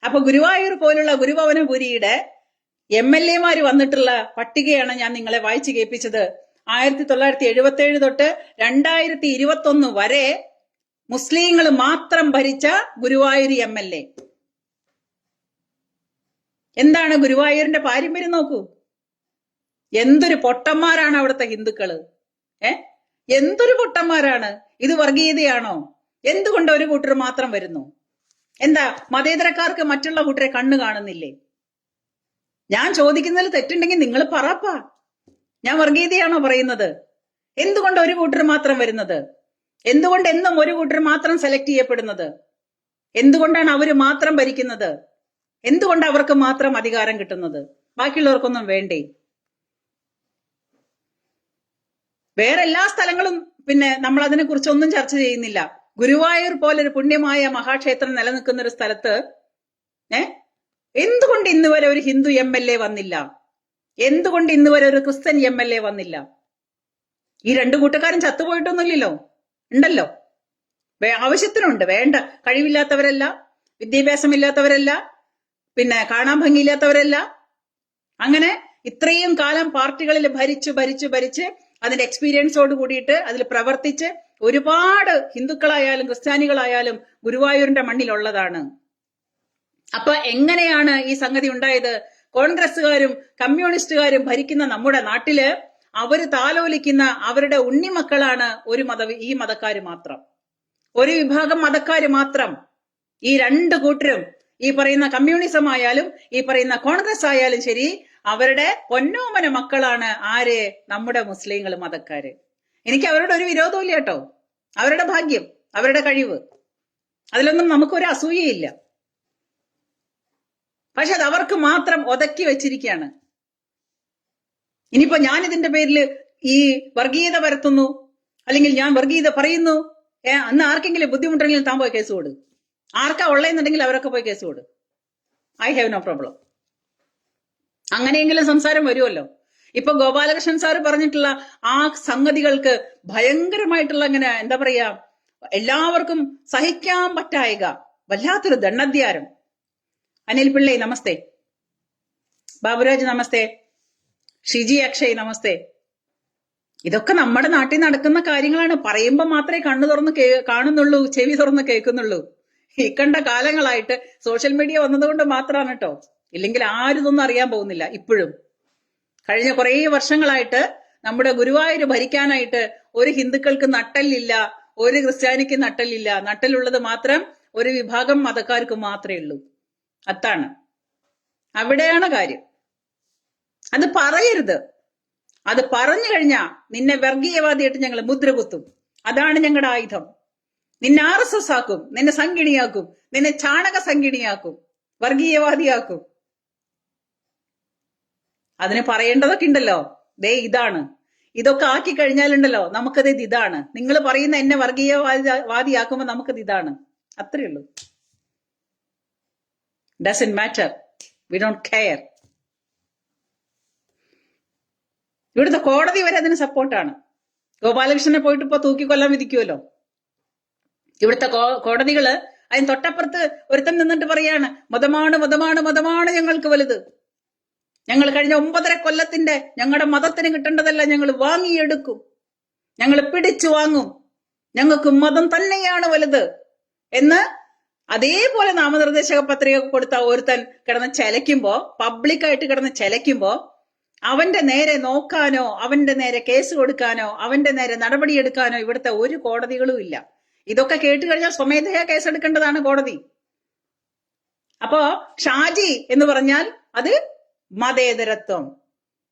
അപ്പൊ ഗുരുവായൂർ പോലുള്ള ഗുരുഭവനപുരിയുടെ MLA-മാര് വന്നിട്ടുള്ള പട്ടികയാണ് ഞാൻ നിങ്ങളെ വായിച്ചു കേൾപ്പിച്ചത്. 1977 തൊട്ട് 2021 വരെ മുസ്ലിങ്ങൾ മാത്രം ഭരിച്ച ഗുരുവായൂർ MLA. എന്താണ് ഗുരുവായൂരിന്റെ പാരമ്പര്യം നോക്കൂ. എന്തൊരു പൊട്ടന്മാരാണ് അവിടുത്തെ ഹിന്ദുക്കള്. എന്തൊരു പൊട്ടന്മാരാണ്. ഇത് വർഗീയതയാണോ? എന്തുകൊണ്ട് ഒരു കൂട്ടർ മാത്രം വരുന്നു? എന്താ മതേതരക്കാർക്ക് മറ്റുള്ള കൂട്ടരെ കണ്ണു കാണുന്നില്ലേ? ഞാൻ ചോദിക്കുന്നതിൽ തെറ്റുണ്ടെങ്കിൽ നിങ്ങൾ പറപ്പാ. ഞാൻ വർഗീയതയാണോ പറയുന്നത്? എന്തുകൊണ്ട് ഒരു കൂട്ടർ മാത്രം വരുന്നത്? എന്തുകൊണ്ട് എന്നും ഒരു കൂട്ടർ മാത്രം സെലക്ട് ചെയ്യപ്പെടുന്നത്? എന്തുകൊണ്ടാണ് അവര് മാത്രം ഭരിക്കുന്നത്? എന്തുകൊണ്ട് അവർക്ക് മാത്രം അധികാരം കിട്ടുന്നത്? ബാക്കിയുള്ളവർക്കൊന്നും വേണ്ടേ? വേറെ എല്ലാ സ്ഥലങ്ങളും പിന്നെ നമ്മൾ അതിനെ കുറിച്ചൊന്നും ചർച്ച ചെയ്യുന്നില്ല. ഗുരുവായൂർ പോലൊരു പുണ്യമായ മഹാക്ഷേത്രം നിലനിൽക്കുന്ന ഒരു സ്ഥലത്ത് എന്തുകൊണ്ട് ഇന്ന് വരെ ഒരു ഹിന്ദു MLA വന്നില്ല? എന്തുകൊണ്ട് ഇന്ന് വരെ ഒരു ക്രിസ്ത്യൻ MLA വന്നില്ല? ഈ 2 കൂട്ടക്കാരും ചത്തുപോയിട്ടൊന്നുമില്ലല്ലോ. ഉണ്ടല്ലോ, ആവശ്യത്തിനുണ്ട്. വേണ്ട, കഴിവില്ലാത്തവരല്ല, വിദ്യാഭ്യാസമില്ലാത്തവരല്ല, പിന്നെ കാണാൻ ഭംഗിയില്ലാത്തവരല്ല. അങ്ങനെ ഇത്രയും കാലം പാർട്ടികളിൽ ഭരിച്ച് അതിന്റെ എക്സ്പീരിയൻസോട് കൂടിയിട്ട് അതിൽ പ്രവർത്തിച്ച് ഒരുപാട് ഹിന്ദുക്കളായാലും ക്രിസ്ത്യാനികളായാലും ഗുരുവായൂരിന്റെ മണ്ണിലുള്ളതാണ്. അപ്പൊ എങ്ങനെയാണ് ഈ സംഗതി ഉണ്ടായത്? കോൺഗ്രസ്സുകാരും കമ്മ്യൂണിസ്റ്റുകാരും ഭരിക്കുന്ന നമ്മുടെ നാട്ടില് അവര് താലോലിക്കുന്ന അവരുടെ ഉണ്ണിമക്കളാണ് ഈ മതക്കാര് മാത്രം, ഒരു വിഭാഗം മതക്കാര് മാത്രം. ഈ 2 കൂട്ടരും, ഈ പറയുന്ന കമ്മ്യൂണിസം ആയാലും ഈ പറയുന്ന കോൺഗ്രസ് ആയാലും ശരി, അവരുടെ പൊന്നോമന മക്കളാണ് ആര്? നമ്മുടെ മുസ്ലിങ്ങൾ മതക്കാര്. എനിക്ക് അവരോട് ഒരു വിരോധവും ഇല്ല കേട്ടോ. അവരുടെ ഭാഗ്യം, അവരുടെ കഴിവ്, അതിലൊന്നും നമുക്കൊരു അസൂയയില്ല. പക്ഷെ അത് അവർക്ക് മാത്രം ഒതുക്കി വെച്ചിരിക്കുകയാണ്. ഇനിയിപ്പോ ഞാൻ ഇതിന്റെ പേരിൽ ഈ വർഗീയത പരത്തുന്നു, അല്ലെങ്കിൽ ഞാൻ വർഗീയത പറയുന്നു, അന്ന് ആർക്കെങ്കിലും ബുദ്ധിമുട്ടെങ്കിലും താൻ പോയി കേസ് കൊടു. ആർക്കാ ഉള്ളതെന്നുണ്ടെങ്കിൽ അവരൊക്കെ പോയി കേസ് കൊടു. I have no problem. അങ്ങനെയെങ്കിലും സംസാരം വരുമല്ലോ. ഇപ്പൊ ഗോപാലകൃഷ്ണൻ സാറ് പറഞ്ഞിട്ടുള്ള ആ സംഗതികൾക്ക് ഭയങ്കരമായിട്ടുള്ള എന്താ പറയാ, എല്ലാവർക്കും സഹിക്കാൻ പറ്റായിക വല്ലാത്തൊരു ദണ്ണദ്യാരം. അനിൽ പിള്ളൈ നമസ്തേ, ബാബുരാജ് നമസ്തേ, ഷിജി അക്ഷയ് നമസ്തേ. ഇതൊക്കെ നമ്മുടെ നാട്ടിൽ നടക്കുന്ന കാര്യങ്ങളാണ്. പറയുമ്പോൾ മാത്രമേ കണ്ണു തുറന്ന് കാണുന്നുള്ളൂ, ചെവി തുറന്ന് കേൾക്കുന്നുള്ളൂ. ഈ കണ്ട കാലങ്ങളായിട്ട് സോഷ്യൽ മീഡിയ വന്നതുകൊണ്ട് മാത്രമാണ് കേട്ടോ. ഇല്ലെങ്കിൽ ആരും ഇതൊന്നും അറിയാൻ പോകുന്നില്ല. ഇപ്പോഴും കഴിഞ്ഞ കുറേ വർഷങ്ങളായിട്ട് നമ്മുടെ ഗുരുവായൂർ ഭരിക്കാനായിട്ട് ഒരു ഹിന്ദുക്കൾക്ക് നട്ടല്ലില്ല, ഒരു ക്രിസ്ത്യാനിക്ക് നട്ടല്ലില്ല. നട്ടലുള്ളത് മാത്രം ഒരു വിഭാഗം മതക്കാർക്ക് മാത്രമേ ഉള്ളൂ. അതാണ്, അവിടെയാണ് കാര്യം. അത് പറയരുത്. അത് പറഞ്ഞു കഴിഞ്ഞാ നിന്നെ വർഗീയവാദിയായിട്ട് ഞങ്ങൾ മുദ്ര കുത്തും. അതാണ് ഞങ്ങളുടെ ആയുധം. നിന്നെ RSS ആക്കും, നിന്നെ സംഗിണിയാക്കും, നിന്നെ ചാണക സംഗിണിയാക്കും, വർഗീയവാദിയാക്കും. അതിന് പറയേണ്ടതൊക്കെ ഉണ്ടല്ലോ. ദേ ഇതാണ്, ഇതൊക്കെ ആക്കി കഴിഞ്ഞാലുണ്ടല്ലോ നമുക്കത് ഇതാണ്. നിങ്ങൾ പറയുന്ന എന്നെ വർഗീയവാദിയാക്കുമ്പോ നമുക്കത് ഇതാണ്. അത്രേ ഉള്ളൂ. Doesn't matter, we don't care. ഇവിടുത്തെ കോടതി വരെ അതിന് സപ്പോർട്ടാണ്. ഗോപാലകൃഷ്ണനെ പോയിട്ട് ഇപ്പൊ തൂക്കിക്കൊല്ലാൻ വിധിക്കുമല്ലോ. ഇവിടുത്തെ കോടതികള് അതിന് തൊട്ടപ്പുറത്ത് ഒരുത്തൻ നിന്നിട്ട് പറയാണ്, മതമാണ് മതമാണ് മതമാണ് ഞങ്ങൾക്ക് വലുത്. ഞങ്ങൾ കഴിഞ്ഞ 9.5 കൊല്ലത്തിന്റെ ഞങ്ങളുടെ മതത്തിന് കിട്ടേണ്ടതല്ല ഞങ്ങൾ വാങ്ങിയെടുക്കും, ഞങ്ങൾ പിടിച്ചു വാങ്ങും, ഞങ്ങൾക്ക് മതം തന്നെയാണ് വലുത് എന്ന് അതേപോലെ നാമനിർദ്ദേശക പത്രിക കൊടുത്ത ഒരുത്തൻ കിടന്ന് ചെലയ്ക്കുമ്പോ, പബ്ലിക്കായിട്ട് കിടന്ന് ചെലയ്ക്കുമ്പോ അവന്റെ നേരെ നോക്കാനോ അവന്റെ നേരെ കേസ് കൊടുക്കാനോ അവന്റെ നേരെ നടപടിയെടുക്കാനോ ഇവിടുത്തെ ഒരു കോടതികളും ഇല്ല. ഇതൊക്കെ കേട്ട് കഴിഞ്ഞാൽ സ്വമേധയാ കേസെടുക്കേണ്ടതാണ് കോടതി. അപ്പോ ഷാജി എന്ന് പറഞ്ഞാൽ അത് മതേതരത്വം,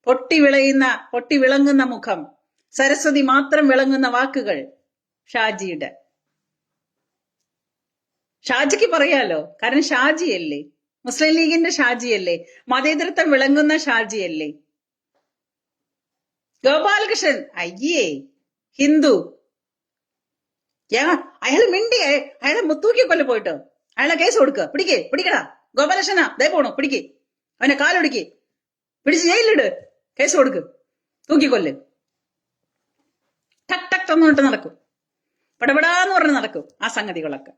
പൊട്ടി വിളങ്ങുന്ന മുഖം, സരസ്വതി മാത്രം വിളങ്ങുന്ന വാക്കുകൾ ഷാജിയുടെ. ഷാജിക്ക് പറയാലോ, കാരണം ഷാജിയല്ലേ, മുസ്ലിം ലീഗിന്റെ ഷാജിയല്ലേ, മതേതരത്വം വിളങ്ങുന്ന ഷാജിയല്ലേ. ഗോപാലകൃഷ്ണൻ അയ്യേ ഹിന്ദു, അയാൾ മിണ്ടി, അയാളെ മുത്തൂക്കിക്കൊല്ല പോയിട്ട് അയാളെ കേസ് കൊടുക്ക, പിടിക്കടാ ഗോപാലകൃഷ്ണനാ, ദേ പോണു, പിടിക്ക് അവനെ കാലൊടുക്കി പിടിച്ച് ജയിലിട്, കേസ് കൊടുക്ക്, തൂക്കിക്കൊല്ല്. ടക് ടക് തന്നിട്ട് നടക്കും, പടപടാന്ന് പറഞ്ഞ് നടക്കും ആ സംഗതികളൊക്കെ.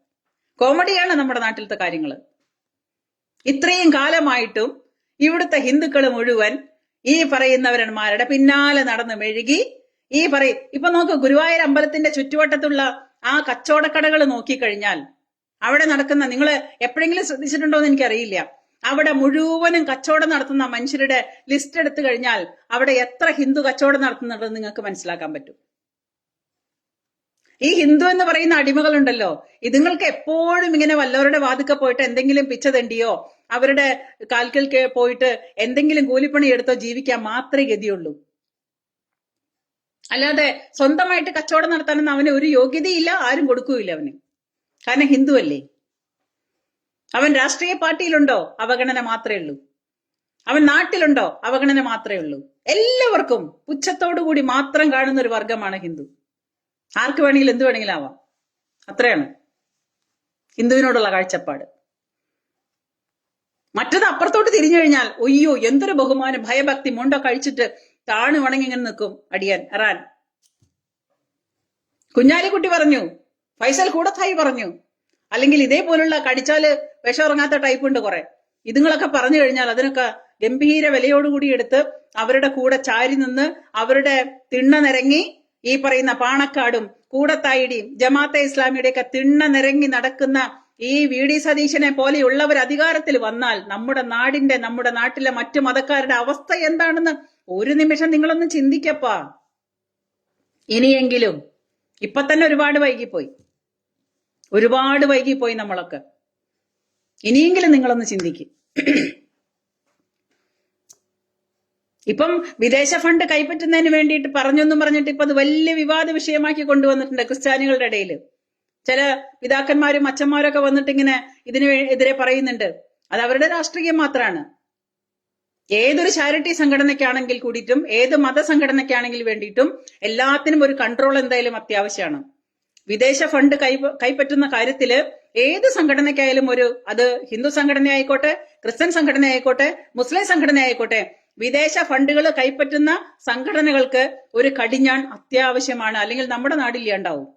കോമഡിയാണ് നമ്മുടെ നാട്ടിലത്തെ കാര്യങ്ങള്. ഇത്രയും കാലമായിട്ടും ഇവിടുത്തെ ഹിന്ദുക്കൾ മുഴുവൻ ഈ പറയുന്നവരന്മാരുടെ പിന്നാലെ നടന്ന് മെഴുകി ഇപ്പൊ നോക്കൂ, ഗുരുവായൂർ അമ്പലത്തിന്റെ ചുറ്റുവട്ടത്തുള്ള ആ കച്ചവടക്കടകൾ നോക്കിക്കഴിഞ്ഞാൽ അവിടെ നടക്കുന്ന, നിങ്ങൾ എപ്പോഴെങ്കിലും ശ്രദ്ധിച്ചിട്ടുണ്ടോ എന്ന് എനിക്കറിയില്ല, അവിടെ മുഴുവനും കച്ചവടം നടത്തുന്ന മനുഷ്യരുടെ ലിസ്റ്റ് എടുത്തു കഴിഞ്ഞാൽ അവിടെ എത്ര ഹിന്ദു കച്ചവടം നടത്തുന്നുണ്ടെന്ന് നിങ്ങൾക്ക് മനസ്സിലാക്കാൻ പറ്റും. ഈ ഹിന്ദു എന്ന് പറയുന്ന അടിമകളുണ്ടല്ലോ, ഇതുങ്ങൾക്ക് എപ്പോഴും ഇങ്ങനെ വല്ലവരുടെ വാതുക്കെ പോയിട്ട് എന്തെങ്കിലും പിച്ച തെണ്ടിയോ അവരുടെ കാൽക്കൽ പോയിട്ട് എന്തെങ്കിലും കൂലിപ്പണി എടുത്തോ ജീവിക്കാൻ മാത്രമേ ഗതിയുള്ളൂ. അല്ലാതെ സ്വന്തമായിട്ട് കച്ചവടം നടത്താനൊന്നും അവന് ഒരു യോഗ്യതയില്ല, ആരും കൊടുക്കൂല അവന്. കാരണം ഹിന്ദു അല്ലേ. അവൻ രാഷ്ട്രീയ പാർട്ടിയിലുണ്ടോ അവഗണന മാത്രമേ ഉള്ളൂ, അവൻ നാട്ടിലുണ്ടോ അവഗണന മാത്രമേ ഉള്ളൂ. എല്ലാവർക്കും പുച്ഛത്തോടു കൂടി മാത്രം കാണുന്ന ഒരു വർഗമാണ് ഹിന്ദു. ആർക്ക് വേണമെങ്കിലും എന്ത് വേണമെങ്കിലും ആവാം, അത്രയാണ് ഹിന്ദുവിനോടുള്ള കാഴ്ചപ്പാട്. മറ്റത് അപ്പുറത്തോട്ട് തിരിഞ്ഞു കഴിഞ്ഞാൽ ഒയ്യോ എന്തൊരു ബഹുമാനം, ഭയഭക്തി, മുണ്ട കഴിച്ചിട്ട് താണു വണങ്ങി ഇങ്ങനെ നിൽക്കും അടിയാൻ എറാൻ. കുഞ്ഞാലിക്കുട്ടി പറഞ്ഞു, ഫൈസൽ കൂടത്തായി പറഞ്ഞു, അല്ലെങ്കിൽ ഇതേപോലുള്ള കടിച്ചാല് വിഷമിറങ്ങാത്ത ടൈപ്പ് ഉണ്ട് കുറെ. ഇതുങ്ങളൊക്കെ പറഞ്ഞു കഴിഞ്ഞാൽ അതിനൊക്കെ ഗംഭീര വിലയോടുകൂടി എടുത്ത് അവരുടെ കൂടെ ചാരി നിന്ന് അവരുടെ തിണ്ണ നിരങ്ങി ഈ പറയുന്ന പാണക്കാടും കൂടത്തായിടിയും ജമാഅത്തെ ഇസ്ലാമിയുടെ ഒക്കെ തിണ്ണ നിരങ്ങി നടക്കുന്ന ഈ VD സതീശനെ പോലെയുള്ളവർ അധികാരത്തിൽ വന്നാൽ നമ്മുടെ നാട്ടിലെ മറ്റു മതക്കാരുടെ അവസ്ഥ എന്താണെന്ന് ഒരു നിമിഷം നിങ്ങളൊന്ന് ചിന്തിക്കപ്പാ. ഇനിയെങ്കിലും, ഇപ്പൊ തന്നെ ഒരുപാട് വൈകിപ്പോയി നമ്മളൊക്കെ. ഇനിയെങ്കിലും നിങ്ങളൊന്ന് ചിന്തിക്കും. ഇപ്പം വിദേശ ഫണ്ട് കൈപ്പറ്റുന്നതിന് വേണ്ടിയിട്ട് പറഞ്ഞിട്ട് ഇപ്പൊ അത് വലിയ വിവാദ വിഷയമാക്കി കൊണ്ടുവന്നിട്ടുണ്ട് ക്രിസ്ത്യാനികളുടെ ഇടയിൽ. ചില പിതാക്കന്മാരും അച്ഛന്മാരൊക്കെ വന്നിട്ട് ഇങ്ങനെ എതിരെ പറയുന്നുണ്ട്. അത് അവരുടെ രാഷ്ട്രീയം മാത്രമാണ്. ഏതൊരു ചാരിറ്റി സംഘടനയ്ക്കാണെങ്കിൽ കൂടിയിട്ടും ഏത് മതസംഘടനയ്ക്കാണെങ്കിൽ വേണ്ടിയിട്ടും എല്ലാത്തിനും ഒരു കൺട്രോൾ എന്തായാലും അത്യാവശ്യമാണ്. വിദേശ ഫണ്ട് കൈപ്പറ്റുന്ന കാര്യത്തില് ഏത് സംഘടനയ്ക്കായാലും അത് ഹിന്ദു സംഘടന ആയിക്കോട്ടെ, ക്രിസ്ത്യൻ സംഘടന ആയിക്കോട്ടെ, മുസ്ലിം സംഘടന ആയിക്കോട്ടെ, വിദേശ ഫണ്ടുകൾ കൈപ്പറ്റുന്ന സംഘടനകൾക്ക് ഒരു കടിഞ്ഞാൺ അത്യാവശ്യമാണ്. അല്ലെങ്കിൽ നമ്മുടെ നാടില്ലാണ്ടാവും.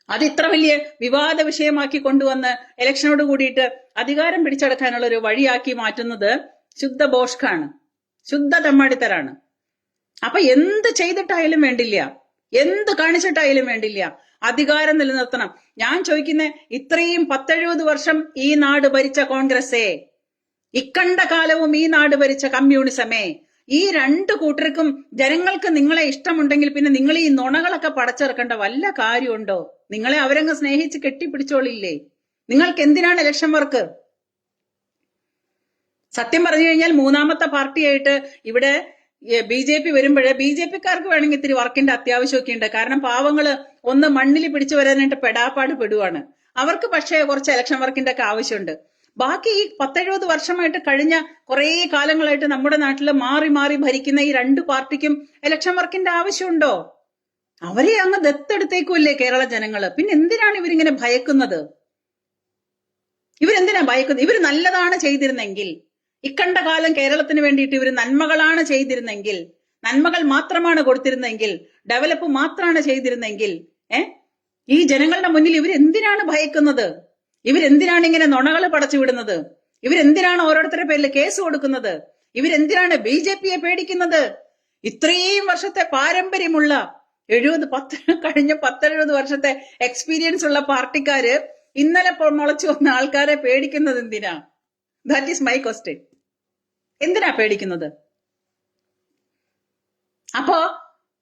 അത് ഇത്ര വലിയ വിവാദ വിഷയമാക്കി കൊണ്ടുവന്ന് ഇലക്ഷനോട് കൂടിയിട്ട് അധികാരം പിടിച്ചെടുക്കാനുള്ള ഒരു വഴിയാക്കി മാറ്റുന്നത് ശുദ്ധ ബോഷ്കാണ്, ശുദ്ധ തെമ്മാടിത്തരാണ്. അപ്പൊ എന്ത് ചെയ്തിട്ടായാലും വേണ്ടില്ല, എന്ത് കാണിച്ചിട്ടായാലും വേണ്ടില്ല, അധികാരം നിലനിർത്തണം. ഞാൻ ചോദിക്കുന്നേ, ഇത്രയും 10-70 വർഷം ഈ നാട് ഭരിച്ച കോൺഗ്രസേ, ഇക്കണ്ട കാലവും ഈ നാട് ഭരിച്ച കമ്മ്യൂണിസമേ, ഈ രണ്ടു കൂട്ടർക്കും ജനങ്ങൾക്ക് നിങ്ങളെ ഇഷ്ടമുണ്ടെങ്കിൽ പിന്നെ നിങ്ങൾ ഈ നുണകളൊക്കെ പടച്ചിറക്കേണ്ട വല്ല കാര്യമുണ്ടോ? നിങ്ങളെ അവരങ്ങ് സ്നേഹിച്ച് കെട്ടിപ്പിടിച്ചോളില്ലേ? നിങ്ങൾക്ക് എന്തിനാണ് ഇലക്ഷൻ വർക്ക്? സത്യം പറഞ്ഞു കഴിഞ്ഞാൽ മൂന്നാമത്തെ പാർട്ടിയായിട്ട് ഇവിടെ BJP വരുമ്പോഴേ BJPക്കാർക്ക് വേണമെങ്കിൽ ഇത്തിരി വർക്കിന്റെ അത്യാവശ്യമൊക്കെ ഉണ്ട്. കാരണം പാവങ്ങള് ഒന്ന് മണ്ണിൽ പിടിച്ചു വരാനായിട്ട് പെടാപ്പാട് പെടുവാണ്. അവർക്ക് പക്ഷേ കുറച്ച് ഇലക്ഷൻ വർക്കിന്റെ ഒക്കെ ആവശ്യമുണ്ട്. ബാക്കി ഈ 10-70 വർഷമായിട്ട് കഴിഞ്ഞ കുറേ കാലങ്ങളായിട്ട് നമ്മുടെ നാട്ടിൽ മാറി മാറി ഭരിക്കുന്ന ഈ രണ്ട് പാർട്ടിക്കും ഇലക്ഷൻ വർക്കിന്റെ ആവശ്യമുണ്ടോ? അവരെ അങ്ങ് ദത്തെടുത്തേക്കുമല്ലേ കേരള ജനങ്ങള്. പിന്നെ എന്തിനാണ് ഇവരിങ്ങനെ ഭയക്കുന്നത്? ഇവരെന്തിനാ ഭയക്കുന്നത്? ഇവർ നല്ലതാണ് ചെയ്തിരുന്നെങ്കിൽ, ഇക്കണ്ട കാലം കേരളത്തിന് വേണ്ടിയിട്ട് ഇവർ നന്മകളാണ് ചെയ്തിരുന്നെങ്കിൽ, നന്മകൾ മാത്രമാണ് കൊടുത്തിരുന്നെങ്കിൽ, ഡെവലപ്പ് മാത്രമാണ് ചെയ്തിരുന്നെങ്കിൽ, ഈ ജനങ്ങളുടെ മുന്നിൽ ഇവരെന്തിനാണ് ഭയക്കുന്നത്? ഇവരെന്തിനാണ് ഇങ്ങനെ നുണകൾ പടച്ചു വിടുന്നത്? ഇവരെന്തിനാണ് ഓരോരുത്തരുടെ പേരിൽ കേസ് കൊടുക്കുന്നത്? ഇവരെന്തിനാണ് BJPയെ പേടിക്കുന്നത്? ഇത്രയും വർഷത്തെ പാരമ്പര്യമുള്ള കഴിഞ്ഞ 10-70 വർഷത്തെ എക്സ്പീരിയൻസ് ഉള്ള പാർട്ടിക്കാര് ഇന്നലെ മുളച്ചു വന്ന ആൾക്കാരെ പേടിക്കുന്നത് എന്തിനാ? That is my question. എന്തിനാ പേടിക്കുന്നത്? അപ്പോ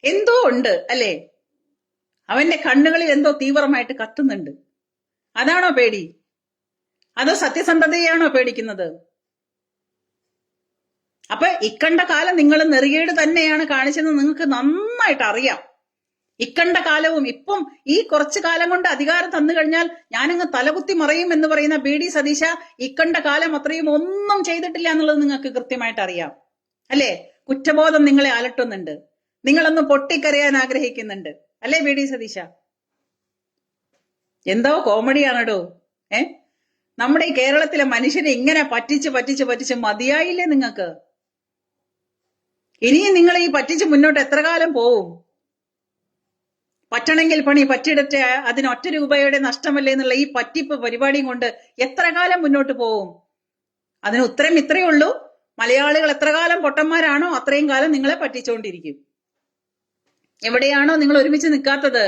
എന്തോ ഉണ്ട് അല്ലേ? അവന്റെ കണ്ണുകളിൽ എന്തോ തീവ്രമായിട്ട് കത്തുന്നുണ്ട്. അതാണോ പേടി? അതോ സത്യസന്ധതയാണോ പേടിക്കുന്നത്? അപ്പൊ ഇക്കണ്ട കാലം നിങ്ങൾ നെറികേട് തന്നെയാണ് കാണിച്ചതെന്ന് നിങ്ങൾക്ക് നന്നായിട്ട് അറിയാം. ഇക്കണ്ട കാലവും ഇപ്പം ഈ കുറച്ചു കാലം കൊണ്ട് അധികാരം തന്നു കഴിഞ്ഞാൽ ഞാനങ്ങ് തലകുത്തി മറയും എന്ന് പറയുന്ന BD സതീശ ഇക്കണ്ട കാലം അത്രയും ഒന്നും ചെയ്തിട്ടില്ല എന്നുള്ളത് നിങ്ങൾക്ക് കൃത്യമായിട്ട് അറിയാം അല്ലേ? കുറ്റബോധം നിങ്ങളെ അലട്ടുന്നുണ്ട്. നിങ്ങളൊന്ന് പൊട്ടിക്കരയാൻ ആഗ്രഹിക്കുന്നുണ്ട് അല്ലേ BD സതീശ? എന്തോ കോമഡിയാണോ? നമ്മുടെ ഈ കേരളത്തിലെ മനുഷ്യരെ ഇങ്ങനെ പറ്റിച്ച് മതിയായില്ലേ നിങ്ങൾക്ക്? ഇനിയും നിങ്ങൾ ഈ പറ്റിച്ച് മുന്നോട്ട് എത്ര കാലം പോവും? പറ്റണമെങ്കിൽ പണി പറ്റിയിടട്ടെ, അതിന് 1 രൂപയുടെ നഷ്ടമല്ലേ എന്നുള്ള ഈ പറ്റിപ്പ് പരിപാടിയും കൊണ്ട് എത്ര കാലം മുന്നോട്ട് പോവും? അതിന് ഉത്തരം ഇത്രയേ ഉള്ളൂ. മലയാളികൾ എത്ര കാലം പൊട്ടന്മാരാണോ അത്രയും കാലം നിങ്ങളെ പറ്റിച്ചുകൊണ്ടിരിക്കും. എവിടെയാണോ നിങ്ങൾ ഒരുമിച്ച് നിൽക്കാത്തത്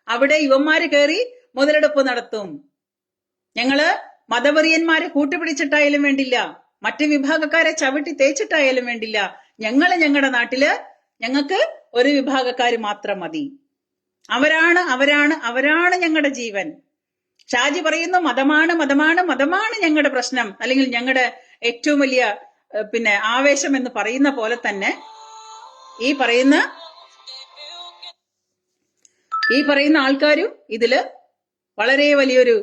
അവിടെ യുവന്മാര് കയറി മുതലെടുപ്പ് നടത്തും. ഞങ്ങള് മതവെറിയന്മാരെ കൂട്ടുപിടിച്ചിട്ടായാലും വേണ്ടില്ല, മറ്റു വിഭാഗക്കാരെ ചവിട്ടി തേച്ചിട്ടായാലും വേണ്ടില്ല, ഞങ്ങളുടെ നാട്ടില് ഞങ്ങൾക്ക് ഒരു വിഭാഗക്കാര് മാത്രം മതി. അവരാണ് ഞങ്ങളുടെ ജീവൻ. ഷാജി പറയുന്നു മതമാണ് ഞങ്ങളുടെ പ്രശ്നം, അല്ലെങ്കിൽ ഞങ്ങളുടെ ഏറ്റവും വലിയ ആവേശം എന്ന് പറയുന്ന പോലെ തന്നെ ഈ പറയുന്ന ആൾക്കാരും ഇതില് വളരെ വലിയൊരു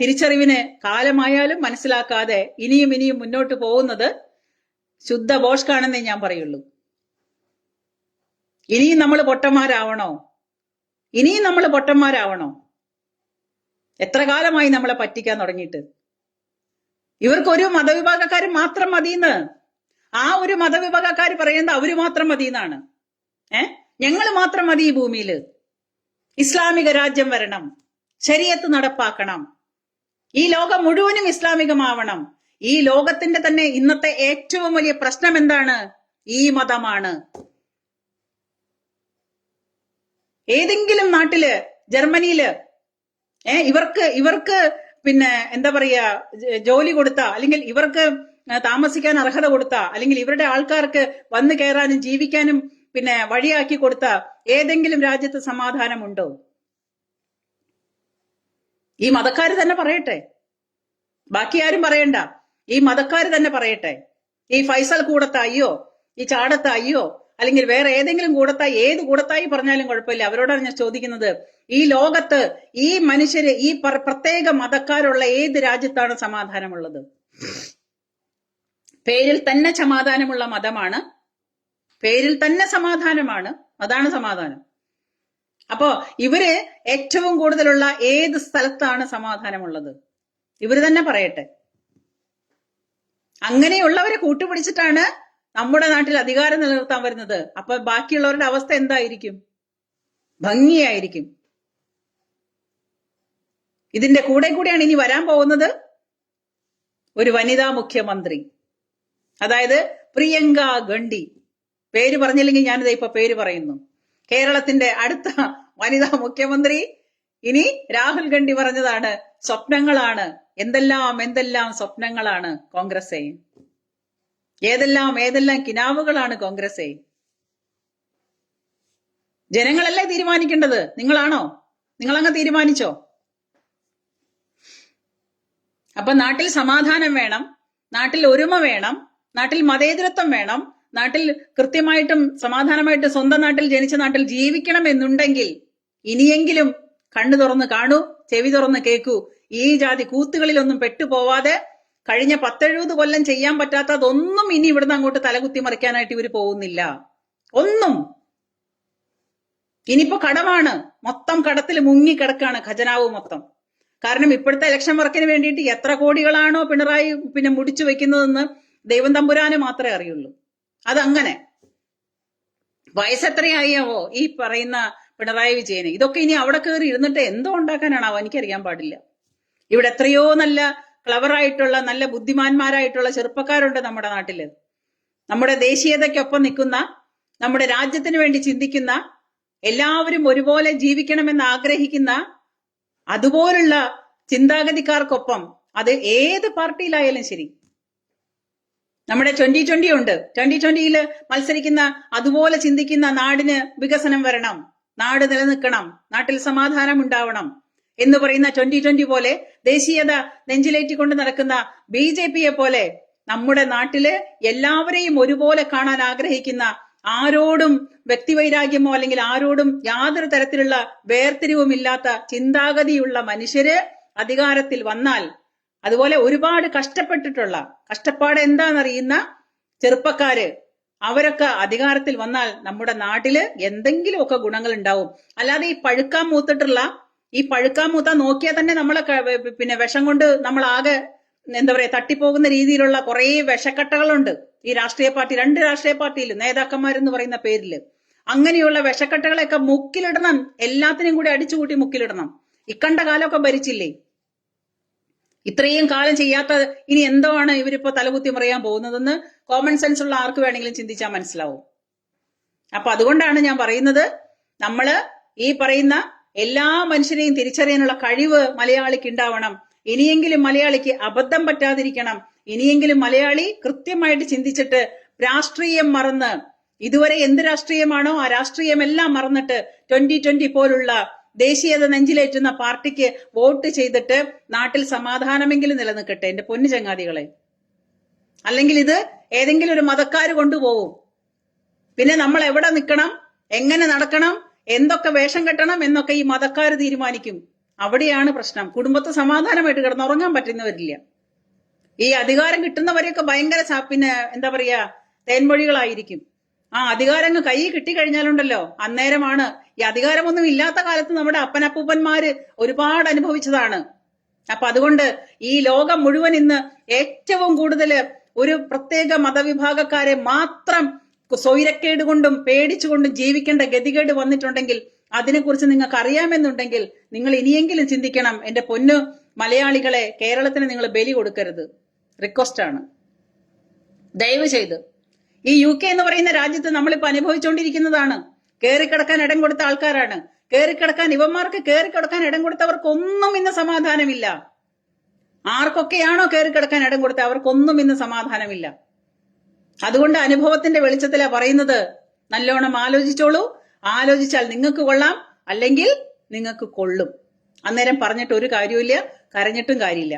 തിരിച്ചറിവിന് കാലമായാലും മനസ്സിലാക്കാതെ ഇനിയും മുന്നോട്ട് പോകുന്നത് ശുദ്ധ ബോഷ്കാണെന്നേ ഞാൻ പറയുള്ളൂ. ഇനിയും നമ്മൾ പൊട്ടന്മാരാവണോ? എത്ര കാലമായി നമ്മളെ പറ്റിക്കാൻ തുടങ്ങിയിട്ട്? ഇവർക്കൊരു മതവിഭാഗക്കാർ മാത്രം മതിയെന്ന്. ആ ഒരു മതവിഭാഗക്കാർ പറയുന്നത് അവര് മാത്രം മതിയെന്നാണ്. ഞങ്ങൾ മാത്രം മതി ഈ ഭൂമിയില്. ഇസ്ലാമിക രാജ്യം വരണം, ശരീഅത്ത് നടപ്പാക്കണം, ഈ ലോകം മുഴുവനും ഇസ്ലാമികമാവണം. ഈ ലോകത്തിന്റെ തന്നെ ഇന്നത്തെ ഏറ്റവും വലിയ പ്രശ്നം എന്താണ്? ഈ മതമാണ്. ഏതെങ്കിലും നാട്ടില്, ജർമ്മനിയില് ഇവർക്ക് എന്താ പറയാ, ജോലി കൊടുത്ത, അല്ലെങ്കിൽ ഇവർക്ക് താമസിക്കാൻ അർഹത കൊടുത്ത, അല്ലെങ്കിൽ ഇവരുടെ ആൾക്കാർക്ക് വന്നു കയറാനും ജീവിക്കാനും വഴിയാക്കി കൊടുത്ത ഏതെങ്കിലും രാജ്യത്ത് സമാധാനമുണ്ടോ? ഈ മതക്കാര് തന്നെ പറയട്ടെ, ബാക്കി ആരും പറയണ്ട. ഈ മതക്കാര് തന്നെ പറയട്ടെ. ഈ ഫൈസൽ കൂടത്തായിയോ ഈ ചാടത്തായിയോ അല്ലെങ്കിൽ വേറെ ഏതെങ്കിലും കൂടത്തായി, ഏത് കൂടത്തായി പറഞ്ഞാലും കുഴപ്പമില്ല, അവരോടാണ് ഞാൻ ചോദിക്കുന്നത്. ഈ ലോകത്ത് ഈ മനുഷ്യര്, ഈ പ്രത്യേക മതക്കാരുള്ള ഏത് രാജ്യത്താണ് സമാധാനമുള്ളത്? പേരിൽ തന്നെ സമാധാനമുള്ള മതമാണ്, പേരിൽ തന്നെ സമാധാനമാണ്, അതാണ് സമാധാനം. അപ്പോ ഇവര് ഏറ്റവും കൂടുതലുള്ള ഏത് സ്ഥലത്താണ് സമാധാനമുള്ളത്? ഇവര് തന്നെ പറയട്ടെ. അങ്ങനെയുള്ളവരെ കൂട്ടുപിടിച്ചിട്ടാണ് നമ്മുടെ നാട്ടിൽ അധികാരം നിലനിർത്താൻ വരുന്നത്. അപ്പൊ ബാക്കിയുള്ളവരുടെ അവസ്ഥ എന്തായിരിക്കും? ഭംഗിയായിരിക്കും. ഇതിന്റെ കൂടെയാണ് ഇനി വരാൻ പോകുന്നത് ഒരു വനിതാ മുഖ്യമന്ത്രി, അതായത് പ്രിയങ്ക ഗാന്ധി. പേര് പറഞ്ഞില്ലെങ്കിൽ ഞാനിത് ഇപ്പൊ പേര് പറയുന്നു. കേരളത്തിന്റെ അടുത്ത വനിതാ മുഖ്യമന്ത്രി ഇനി രാഹുൽ ഗാന്ധി പറഞ്ഞതാണ് സ്വപ്നങ്ങളാണ്. എന്തെല്ലാം സ്വപ്നങ്ങളാണ് കോൺഗ്രസേ, ഏതെല്ലാം കിനാവുകളാണ് കോൺഗ്രസേ. ജനങ്ങളല്ലേ തീരുമാനിക്കേണ്ടത്, നിങ്ങളാണോ? നിങ്ങളങ്ങ് തീരുമാനിച്ചോ? അപ്പൊ നാട്ടിൽ സമാധാനം വേണം, നാട്ടിൽ ഒരുമ വേണം, നാട്ടിൽ മതേതരത്വം വേണം, നാട്ടിൽ കൃത്യമായിട്ടും സമാധാനമായിട്ട് സ്വന്തം നാട്ടിൽ ജനിച്ച നാട്ടിൽ ജീവിക്കണം എന്നുണ്ടെങ്കിൽ ഇനിയെങ്കിലും കണ്ണു തുറന്ന് കാണൂ, ചെവി തുറന്ന് കേൾക്കൂ. ഈ ജാതി കൂത്തുകളിലൊന്നും പെട്ടുപോവാതെ കഴിഞ്ഞ 10-70 കൊല്ലം ചെയ്യാൻ പറ്റാത്തതൊന്നും ഇനി ഇവിടുന്ന് അങ്ങോട്ട് തലകുത്തി മറിക്കാനായിട്ട് ഇവര് പോകുന്നില്ല. ഒന്നും. ഇനിയിപ്പോ കടമാണ്, മൊത്തം കടത്തിൽ മുങ്ങിക്കിടക്കാണ് ഖജനാവ് മൊത്തം. കാരണം ഇപ്പോഴത്തെ ഇലക്ഷൻ വർക്കിന് വേണ്ടിയിട്ട് എത്ര കോടികളാണോ പിണറായി മുടിച്ചു വെക്കുന്നതെന്ന് ദൈവം തമ്പുരാന് മാത്രമേ അറിയുള്ളൂ. അതങ്ങനെ. വയസ്സെത്രയാവോ ഈ പറയുന്ന പിണറായി വിജയന്? ഇതൊക്കെ ഇനി അവിടെ കയറി ഇരുന്നിട്ട് എന്തോ ഉണ്ടാക്കാനാണാവോ, എനിക്കറിയാൻ പാടില്ല. ഇവിടെ എത്രയോ നല്ല ക്ലവറായിട്ടുള്ള നല്ല ബുദ്ധിമാന്മാരായിട്ടുള്ള ചെറുപ്പക്കാരുണ്ട് നമ്മുടെ നാട്ടില്. നമ്മുടെ ദേശീയതയ്ക്കൊപ്പം നിൽക്കുന്ന, നമ്മുടെ രാജ്യത്തിന് വേണ്ടി ചിന്തിക്കുന്ന, എല്ലാവരും ഒരുപോലെ ജീവിക്കണമെന്ന് ആഗ്രഹിക്കുന്ന അതുപോലുള്ള ചിന്താഗതിക്കാർക്കൊപ്പം, അത് ഏത് പാർട്ടിയിലായാലും ശരി. നമ്മുടെ 2020 ഉണ്ട്. 2020 മത്സരിക്കുന്ന അതുപോലെ ചിന്തിക്കുന്ന, നാടിന് വികസനം വരണം, നാട് നിലനിൽക്കണം, നാട്ടിൽ സമാധാനം ഉണ്ടാവണം എന്ന് പറയുന്ന 2020 പോലെ ദേശീയത നെഞ്ചിലേറ്റിക്കൊണ്ട് നടക്കുന്ന BJPയെ പോലെ നമ്മുടെ നാട്ടില് എല്ലാവരെയും ഒരുപോലെ കാണാൻ ആഗ്രഹിക്കുന്ന, ആരോടും വ്യക്തിവൈരാഗ്യമോ അല്ലെങ്കിൽ ആരോടും യാതൊരു തരത്തിലുള്ള വേർതിരിവുമില്ലാത്ത ചിന്താഗതിയുള്ള മനുഷ്യര് അധികാരത്തിൽ വന്നാൽ, അതുപോലെ ഒരുപാട് കഷ്ടപ്പെട്ടിട്ടുള്ള, കഷ്ടപ്പാട് എന്താണെന്നറിയുന്ന ചെറുപ്പക്കാര്, അവരൊക്കെ അധികാരത്തിൽ വന്നാൽ നമ്മുടെ നാട്ടില് എന്തെങ്കിലുമൊക്കെ ഗുണങ്ങൾ ഉണ്ടാവും. അല്ലാതെ ഈ പഴുക്കാൻ മൂത്ത നോക്കിയാൽ തന്നെ നമ്മളെ വിഷം കൊണ്ട് നമ്മളാകെ എന്താ പറയാ തട്ടിപ്പോകുന്ന രീതിയിലുള്ള കുറെ വിഷക്കട്ടകളുണ്ട് ഈ രാഷ്ട്രീയ പാർട്ടി, 2 രാഷ്ട്രീയ പാർട്ടിയിലും നേതാക്കന്മാരെന്ന് പറയുന്ന പേരില്. അങ്ങനെയുള്ള വിഷക്കട്ടകളെയൊക്കെ മുക്കിലിടണം, എല്ലാത്തിനും കൂടി അടിച്ചുകൂട്ടി മുക്കിലിടണം. ഇക്കണ്ട കാലമൊക്കെ ഭരിച്ചില്ലേ? ഇത്രയും കാലം ചെയ്യാത്ത ഇനി എന്തോ ആണ് ഇവരിപ്പോ തലകുത്തി മറിയാൻ പോകുന്നതെന്ന് കോമൺ സെൻസ് ഉള്ള ആർക്ക് വേണമെങ്കിലും ചിന്തിച്ചാൽ മനസ്സിലാവും. അപ്പൊ അതുകൊണ്ടാണ് ഞാൻ പറയുന്നത്, നമ്മള് ഈ പറയുന്ന എല്ലാ മനുഷ്യരെയും തിരിച്ചറിയാനുള്ള കഴിവ് മലയാളിക്ക് ഉണ്ടാവണം. ഇനിയെങ്കിലും മലയാളിക്ക് അബദ്ധം പറ്റാതിരിക്കണം. ഇനിയെങ്കിലും മലയാളി കൃത്യമായിട്ട് ചിന്തിച്ചിട്ട് രാഷ്ട്രീയം മറന്ന്, ഇതുവരെ എന്ത് രാഷ്ട്രീയമാണോ ആ രാഷ്ട്രീയമെല്ലാം മറന്നിട്ട് 2020 പോലുള്ള ദേശീയത നെഞ്ചിലേറ്റുന്ന പാർട്ടിക്ക് വോട്ട് ചെയ്തിട്ട് നാട്ടിൽ സമാധാനമെങ്കിലും നിലനിൽക്കട്ടെ എന്റെ പൊന്നു ചങ്ങാതികളെ. അല്ലെങ്കിൽ ഇത് ഏതെങ്കിലും ഒരു മതക്കാര് കൊണ്ടുപോകും. പിന്നെ നമ്മൾ എവിടെ നിൽക്കണം, എങ്ങനെ നടക്കണം, എന്തൊക്കെ വേഷം കെട്ടണം എന്നൊക്കെ ഈ മതക്കാര് തീരുമാനിക്കും. അവിടെയാണ് പ്രശ്നം. കുടുംബത്തെ സമാധാനമായിട്ട് കിടന്നുറങ്ങാൻ പറ്റുന്നവരില്ല. ഈ അധികാരം കിട്ടുന്നവരെയൊക്കെ ഭയങ്കര എന്താ പറയാ തേൻമൊഴികളായിരിക്കും. ആ അധികാരം കൈ കിട്ടിക്കഴിഞ്ഞാലുണ്ടല്ലോ അന്നേരമാണ്. ഈ അധികാരമൊന്നും ഇല്ലാത്ത കാലത്ത് നമ്മുടെ അപ്പനപ്പൂപ്പന്മാര് ഒരുപാട് അനുഭവിച്ചതാണ്. അപ്പൊ അതുകൊണ്ട് ഈ ലോകം മുഴുവൻ ഇന്ന് ഏറ്റവും കൂടുതൽ ഒരു പ്രത്യേക മതവിഭാഗക്കാരെ മാത്രം സ്വൈരക്കേട് കൊണ്ടും പേടിച്ചുകൊണ്ടും ജീവിക്കേണ്ട ഗതികേട് വന്നിട്ടുണ്ടെങ്കിൽ, അതിനെക്കുറിച്ച് നിങ്ങൾക്ക് അറിയാമെന്നുണ്ടെങ്കിൽ നിങ്ങൾ ഇനിയെങ്കിലും ചിന്തിക്കണം. എന്റെ പൊന്നു മലയാളികളെ, കേരളത്തിന് നിങ്ങൾ ബലി കൊടുക്കരുത്. റിക്വസ്റ്റ് ആണ്, ദയവ് ചെയ്ത്. ഈ UK എന്ന് പറയുന്ന രാജ്യത്ത് നമ്മളിപ്പോ അനുഭവിച്ചുകൊണ്ടിരിക്കുന്നതാണ്. കയറിക്കിടക്കാൻ ഇടം കൊടുത്ത ആൾക്കാരാണ്. ഇവന്മാർക്ക് കയറിക്കിടക്കാൻ ഇടം കൊടുത്തവർക്കൊന്നും ഇന്ന് സമാധാനമില്ല. ആർക്കൊക്കെയാണോ കയറിക്കിടക്കാൻ ഇടം കൊടുത്ത അവർക്കൊന്നും ഇന്ന് സമാധാനമില്ല. അതുകൊണ്ട് അനുഭവത്തിന്റെ വെളിച്ചത്തിലാ പറയുന്നത്. നല്ലോണം ആലോചിച്ചോളൂ. ആലോചിച്ചാൽ നിങ്ങൾക്ക് കൊള്ളാം, അല്ലെങ്കിൽ നിങ്ങൾക്ക് കൊള്ളും. അന്നേരം പറഞ്ഞിട്ട് ഒരു കാര്യമില്ല, കരഞ്ഞിട്ടും കാര്യമില്ല.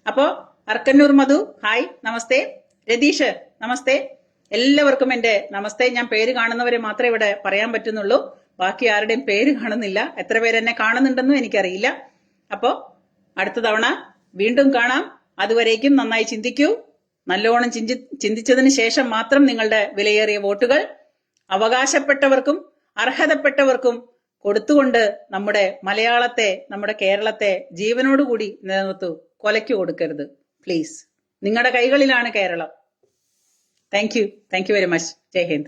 അപ്പോ അർക്കന്നൂർ മധു ഹായ്, നമസ്തേ. രതീഷ് നമസ്തേ. എല്ലാവർക്കും എന്റെ നമസ്തേ. ഞാൻ പേര് കാണുന്നവരെ മാത്രമേ ഇവിടെ പറയാൻ പറ്റുന്നുള്ളൂ. ബാക്കി ആരുടെയും പേര് കാണുന്നില്ല. എത്ര പേര് എന്നെ കാണുന്നുണ്ടെന്നും എനിക്കറിയില്ല. അപ്പോ അടുത്ത തവണ വീണ്ടും കാണാം. അതുവരേക്കും നന്നായി ചിന്തിക്കൂ. നല്ലോണം ചിന്തിച്ചതിന് ശേഷം മാത്രം നിങ്ങളുടെ വിലയേറിയ വോട്ടുകൾ അവകാശപ്പെട്ടവർക്കും അർഹതപ്പെട്ടവർക്കും കൊടുത്തുകൊണ്ട് നമ്മുടെ മലയാളത്തെ, നമ്മുടെ കേരളത്തെ ജീവനോടുകൂടി നിലനിർത്തൂ. കൊലയ്ക്ക് കൊടുക്കരുത് പ്ലീസ്. നിങ്ങളുടെ കൈകളിലാണ് Keralam. Thank you very much. Jai Hind.